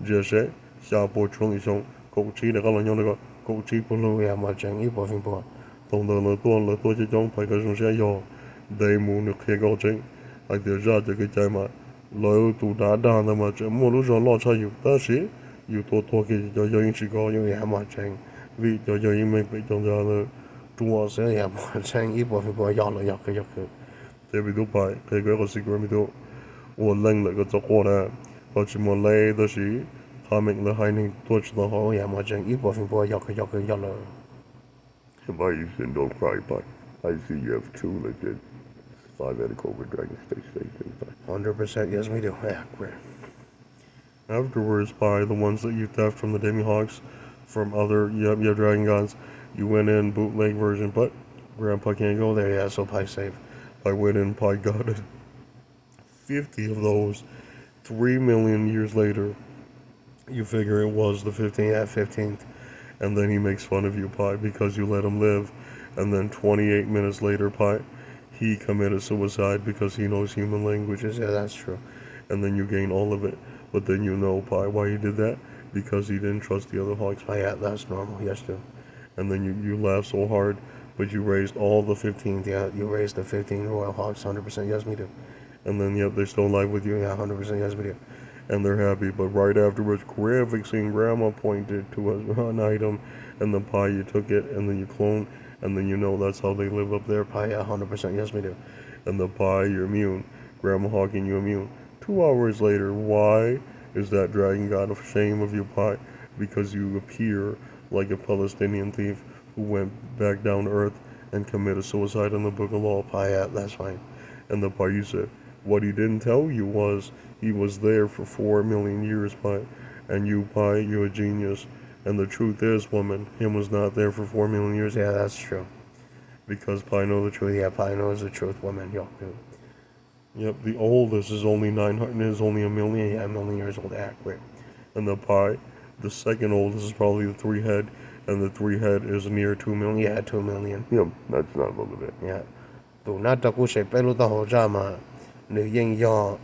A: giờ sẽ xa bộ trong ý xong có chỉ là có là nhau này có chỉ bộ lâu
B: Ya mua chanh ít bộ phim bộ.
A: tổng đời là tua chỉ trong phải cái trong xe giờ đầy mù nước kia có chanh ai tiêu ra cho cái trái mà lời tụ đã đàn mà chỉ mua lúc rồi lo cho yêu ta sĩ yêu tua kia cho những chỉ có những
B: Ya mua chanh.
A: vì cho những mình bị trong ra là trung hoa
B: So ya mua chanh ít bộ phim bộ yok la yok.
A: 这边都摆，这个个是个咪都，我扔了个做过的，我只么累的是，他们的还能多知道好，
B: Ya mua chanh ít bộ phim bộ yok la.
A: If I used to don't cry, but I see you have two legit 5-headed cobra dragon stations.
B: 100% yes we do. Yeah,
A: Afterwards, by the ones that you theft from the demi-hogs, from other your dragon gods, you went in bootleg version, but Grandpa can't go there.
B: yeah, so Pi safe.
A: I went in, Pi got it. 50 of those. 3 million years later, you figure it was the 15th.
B: Yeah, 15th.
A: And then he makes fun of you, Pi, because you let him live. And then 28 minutes later, Pi, he committed suicide because he knows human languages.
B: Yeah, that's true.
A: And then you gain all of it. But then you know, Pi, why he did that? Because he didn't trust the other hogs.
B: Oh, yeah, that's normal. Yes, do.
A: And then you laugh so hard, but you raised all the 15th.
B: Yeah, you raised the 15 Royal Hogs, 100% yes, me do.
A: And then, yep, they're still alive with you.
B: Yeah, 100% yes, me do.
A: And they're happy. But right afterwards, graphic scene, Grandma pointed to an item, and then Pi, you took it, and then you clone, and then you know that's how they live up there.
B: Pi, yeah, 100% yes, me do.
A: And the Pi, you're immune. Grandma Hawking, you immune. 2 hours later, why is that dragon god of shame of you, Pi? Because you appear like a Palestinian thief who went back down to earth and committed suicide in the book of law.
B: Pi, yeah, that's fine.
A: And the Pi, you said, what he didn't tell you was he was there for 4 million years, Pi. And you, Pi, you're a genius. And the truth is, woman, him was not there for 4 million years.
B: Yeah, that's true.
A: Because Pi know the truth.
B: Yeah, Pi knows the truth, woman. Yo, dude.
A: Yep, the oldest is only 900, is only a million.
B: Yeah, a million years old, accurate.
A: And the Pi, the second oldest is probably the 3-head, and the 3-head is near 2 million.
B: Yeah, 2 million.
A: Yep, that's not a little bit.
B: Yeah. Do not talk about shape, but the whole drama. New Ying Yaw.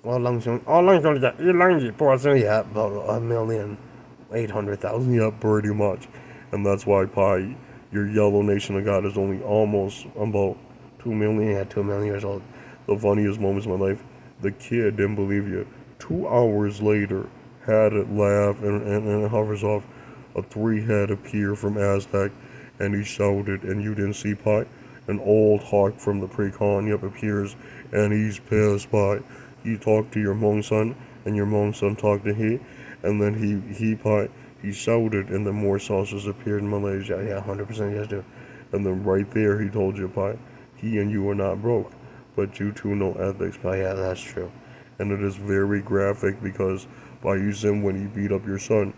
B: All long soon. All long soon. Yeah, about 1,800,000.
A: Yep, pretty much. And that's why Pi, your yellow nation of God is only almost about 2 million.
B: Yeah, 2 million years old.
A: The funniest moments of my life, the kid didn't believe you. 2 hours later, had it laugh and it hovers off. A 3-head appear from Aztec, and he shouted, and you didn't see Pi. An old hawk from the pre-con, yep, appears, and he's pissed by. He talked to your Hmong son, and your Hmong son talked to he, and then he shouted, and then more sauces appeared in Malaysia.
B: Yeah, 100% yes, dude.
A: And then right there, he told you, Pi, he and you are not broke, but you two know ethics.
B: Oh, yeah, that's true.
A: And it is very graphic because by using when he beat up your son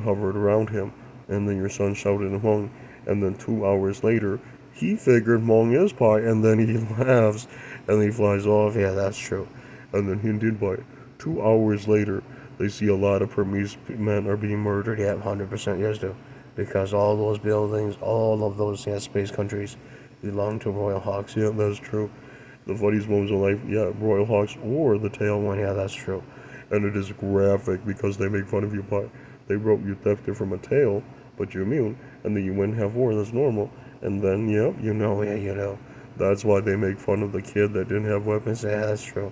A: hovered around him, and then your son shouted Hmong, and then 2 hours later, he figured Hmong is Pi, and then he laughs, and he flies off.
B: Yeah, that's true.
A: And then he did Pi. 2 hours later, they see a lot of Burmese men are being murdered.
B: Yeah, 100% yes, dude. Because all those buildings, all of those space countries belong to Royal Hawks.
A: Yeah, that's true. The funniest moments of life, yeah, Royal Hawks or the tail one.
B: Yeah, that's true.
A: And it is graphic because they make fun of you, Pi. They wrote you thefted from a tail, but you're immune, and then you win half war, that's normal. And then, yep, you know.
B: Yeah, you know.
A: That's why they make fun of the kid that didn't have weapons.
B: Yeah, that's true.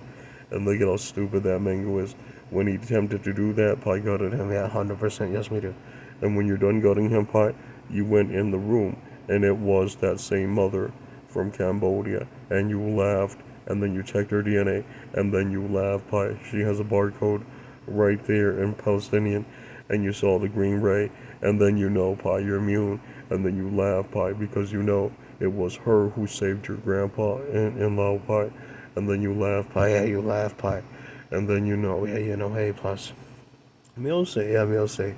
A: And look at how stupid that mango is. When he attempted to do that, Pi gutted him.
B: Yeah, 100% yes, we do.
A: And when you're done gutting him, Pi, you went in the room and it was that same mother from Cambodia, and you laughed, and then you checked her DNA, and then you laughed, pi. She has a barcode right there in Palestinian, and you saw the green ray, and then you know, pi, you're immune, and then you laugh, pi, because you know it was her who saved your grandpa in Lao, pi, and then you laugh, pi, yeah, you laugh, pi, and then you know, yeah, you know, hey, plus. Milsey, yeah, Milsey.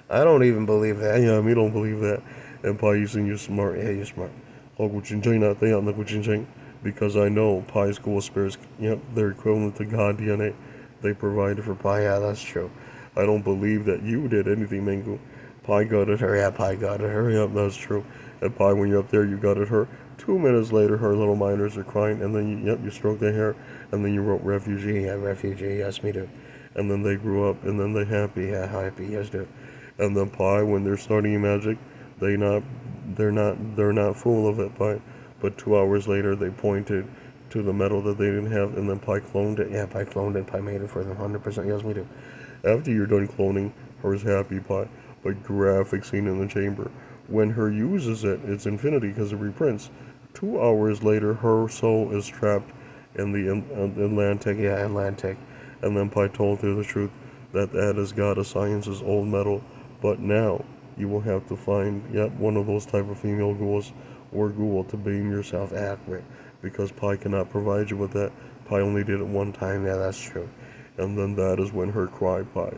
A: I don't even believe that. Yeah, me don't believe that. And Pi using you smart. Yeah, you're smart. Because I know Pi's school spirits, yep, they're equivalent to God DNA. They provided for Pi. Yeah, that's true. I don't believe that you did anything, Mingu. Pi got at her. Yeah, Pi got at her. Yep, that's true. And Pi, when you're up there, you got at her. 2 minutes later, her little minors are crying, and then you stroke their hair, and then you wrote refugee. Yeah, refugee. Yes, me too. And then they grew up, and then they happy. Yeah, happy. Yes, dude. And then Pi, when they're studying magic, they not they're not full of it, Pi. But 2 hours later, they pointed to the metal that they didn't have, and then Pi cloned it. Yeah, Pi cloned it. Pi made it for them 100%. Yes, me too. After you're done cloning, her's happy, Pi. But graphic scene in the chamber. When her uses it, it's infinity because it reprints. 2 hours later, her soul is trapped in the Atlantic. Yeah, Atlantic. And then Pi told her the truth that is God of Science's old metal. But now you will have to find yet one of those type of female ghouls or ghoul to beam yourself accurate, because Pi cannot provide you with that. Pi only did it one time. Yeah, that's true. And then that is when her cry, Pi.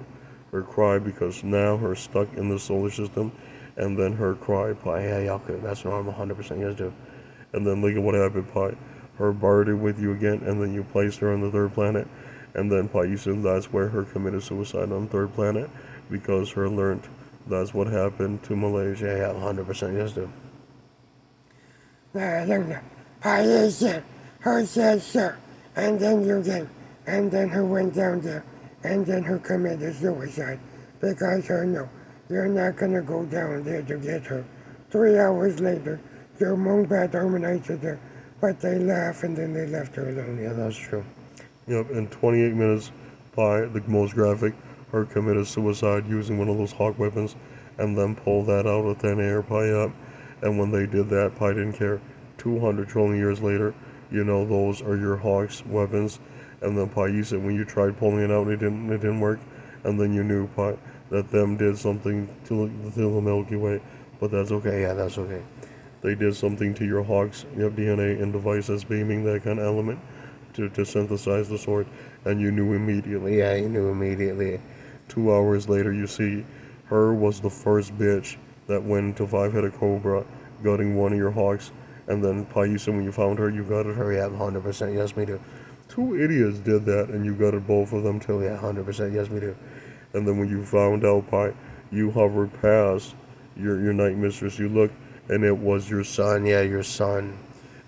A: Her cry, because now her stuck in the solar system, and then her cry, Pi. Yeah, y'all could. That's normal. 100% yes, do. And then look at what happened, Pi. Her barded with you again, and then you placed her on the third planet. And then Pi, you said that's where her committed suicide on the third planet, because her learned that's what happened to Malaysia. Yeah, 100% yes, do.
C: Look, Pi said, her said sir, and then you did, and then who went down there, and then who committed suicide, because her no, you're not gonna go down there to get her. 3 hours later, your Hmong bad dominated her, but they laughed and then they left her alone.
B: Yeah, that's true.
A: Yep, in 28 minutes, Pi, the most graphic, her committed suicide using one of those hawk weapons, and then pulled that out of thin air, Pi up. And when they did that, Pi didn't care. 200 trillion years later, you know those are your hawk's weapons. And then Pi, you said when you tried pulling it out, it didn't work. And then you knew, Pi, that them did something to the Milky Way. But that's okay.
B: Yeah, that's okay.
A: They did something to your hawk's DNA and device that's beaming that kind of element to synthesize the sword, and you knew immediately.
B: Yeah, you knew immediately.
A: 2 hours later, you see, her was the first bitch that went into Five-Headed Cobra, gutting one of your hawks, and then Paisa, when you found her, you gutted her.
B: Yeah, 100% yes, me too.
A: 2 idiots did that, and you gutted both of them too.
B: Yeah, 100% yes, me too.
A: And then when you found out, Pi, you hovered past your night mistress, you looked, and it was your son.
B: Yeah, your son.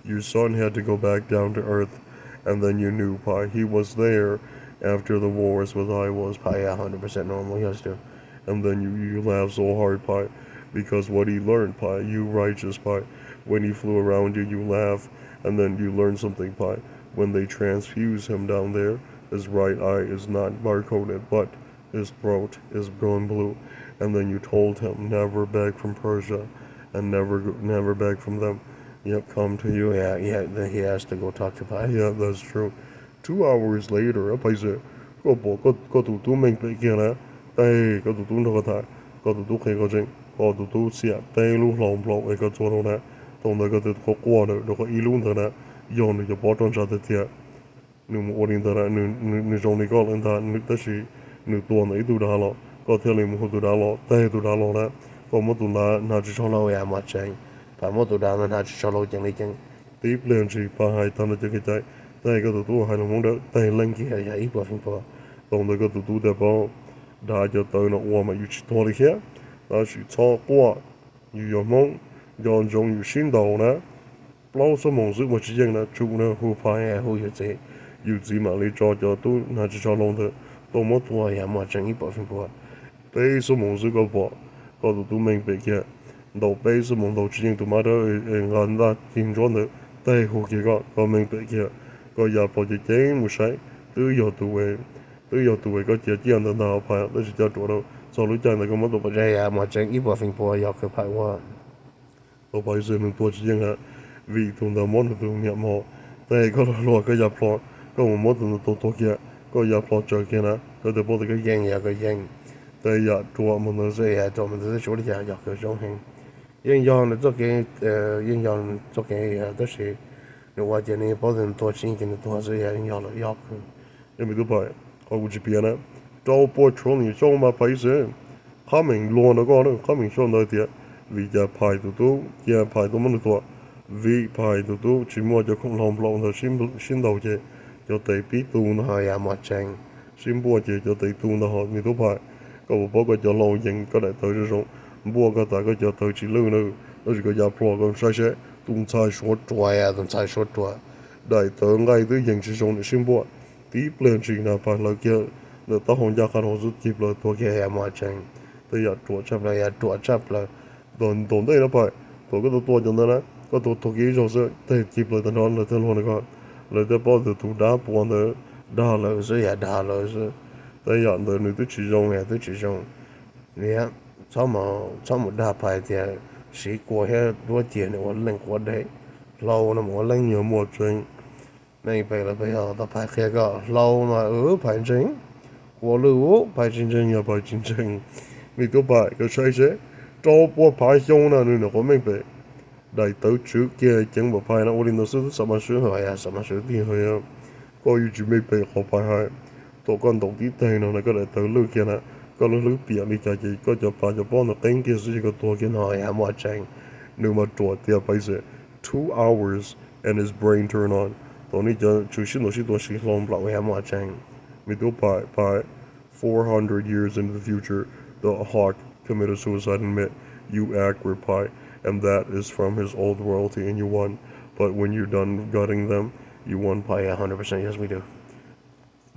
A: Your son had to go back down to Earth, and then you knew, Pi, he was there after the wars with I was, Pi.
B: Pi, yeah, 100% normal, yes, too.
A: And then you laughed so hard, Pi, because what he learned, Pi, you righteous, Pi. When he flew around you, you laugh, and then you learn something, Pi. When they transfuse him down there, his right eye is not barcoded, but his throat is going blue. And then you told him never beg from Persia, and never beg from them. Yep, come to you.
B: Yeah, then he has to go talk to Pi.
A: Yeah, that's true. 2 hours later, Pi said, có tụi tú mình bị kia nè, đây có tụi tú nó có thải, có tụi tú khi có chính, có tụi tú xịa, đây lúc lòng lòng ấy có chỗ đâu nè, tổng này có tụi có qua nữa, nó có ý luôn thôi nè, do nó có bỏ tròn ra tới thiệt, nếu mà ổn định thôi nè, nếu trong này có lên ta, nếu ta chỉ, nếu tuần ấy tụi đã lo, có thể là một tụi đã lo, đây tụi đã lo nè, có một tụi là nó chỉ cho
B: Lâu, yeah, mà chanh. Pi một tụi đàn nó chỉ cho lâu chẳng lý chẳng.
A: tiếp lên chỉ ba hai thằng nó chỉ cái chạy, đây có tụi tú hai nó muốn đỡ, đây lên kia.
B: Yeah, ít bỏ phim bỏ.
A: tổng này có tụi tú đẹp bao, đã cho tới nó qua mà yêu chỉ thua đi kia, đã chỉ cho qua, yêu mong, yon trong yêu xin đầu nè, lâu số mong sự mà chỉ riêng là chủ nè hù Pi,
B: Yeah, who you say?
A: yêu chỉ mà lấy cho tú, nó chỉ cho lâu thôi, tôi mất
B: Well, yeah, mà chanh ít bỏ phim bỏ.
A: bây số mong sự có tụi tú mình bị kia, đầu bây số mong đầu chỉ riêng tụi mà đó ngàn ra kinh doanh được, đây hù kia có mình bị kia, có nhà bỏ cái chén một sai, tự do tụi có chia chia nó nào phải, đó chỉ cho chỗ đâu, cho lúc chạy này có mất tụ
B: Rồi à mà chẳng ít bỏ phình bùa dọc cái phải qua.
A: tụ phải xem mình tua chỉ hả vì thùng đầu món tụ nhẹ mò đây có lo cái giáp lo có một món tụ kia có giáp lo chơi kia nè có thể bỏ cái
B: Giang ya cái giang.
A: đây giờ chùa mình nó
B: Rồi à cho mình tới chỗ đi dọc cái trong hình. Nhưng do nó cho cái nhưng do cho cái đó là nếu qua trên này bao giờ tôi xin cái tôi sẽ nhưng do là dọc.
A: em mình tụ phải có cái gì nè trâu bò trâu này trâu mà phải xemเขาเหม่งล้วนแล้วก็เนี่ยเขาเหม่งชอบเลยเดียววิจารณ์ภายตัวเกี่ยภายตัวมันตัววิภายตัวชิมัวจะคงลองลองเธอชิมเราจะเตะปีตูนะ
B: Rồi à mà chẳng.
A: ชิมบัวจะเตะตูนะฮะมีตัวภายก็บอกก็จะลองยิงก็ได้เตะจะส่งบัวก็แต่ก็จะเตะชิลื่นเลยแล้วก็อย่าพลาดก็ใช่ใช่ตุ้งชายชด
B: Rồi à tôi sai số tuổi.
A: ได้เตะง่ายตัวยิงชิส่งชิมบัวตีเปลี่ยนชิงนะภายเราเกี่ยเนี่ยต้องหงยาคันหงสุดจีบเลยตัว
B: Rồi à mà chẳng.
A: ตัวอยากตรวจ
B: Chấp là ya trụ chấp là
A: โดนได้แล้วไปตัวก็ตัวจนนั้นนะก็ตัวกี่โจเซ่แต่จีบเลยตอนนั้นเลยตอนนั้นก็เลยจะบอกตัวด่าปวนเลยด่าเลย
B: rồi ya đà rồi.
A: แต่อย่างเดินนี่ตัวชี้จง
B: Rồi tôi chỉ xong. Nè, sau một đà phải thì sĩ của hết đua tiền để ổn định của đấy. Lâu nó muốn
A: เล่
B: lên
A: นเหนียวหมดจริง
B: này phải là bây giờ ta phải kia có lâu mà phải chính. Của lưu phải chính
A: จริงอย่าไปจริงๆมีตัวไปก็ใช่ใช่โจปัวพายชงนะนี่นะก็ไม่ไปได้ตัวชื่อเกี่ยจังบ่พายนะวันนี้เราซื้อสามซื้อ
B: Rồi à sao mà sự
A: ที่เฮียก็อยู่จีไม่ไปขอพายให้ตัวก่อนตกที่เตยนะก็ได้ตัวลูกเกี่ยนะก็ลูกเปียกนี่ใจก็จะพาจะป้อนตัวเต็งเกี่ยซื้อก็ตัวเกี่ยนะ
B: Rồi à mà chẳng.
A: นึกมาตรวจเตียไปเสีย2 hours and his brain turn on ตอนนี้จะชูชิโนชิตัวชิลองเปล่า
B: Rồi à mà chẳng.
A: มีตัวไป 400 years into the future the hawk committed suicide and met you accurate pie and that is from his old royalty and you won but when you're done gutting them you won pie
B: Phải 100% yes we do.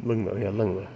A: lưng nữa
B: Yeah, lưng rồi.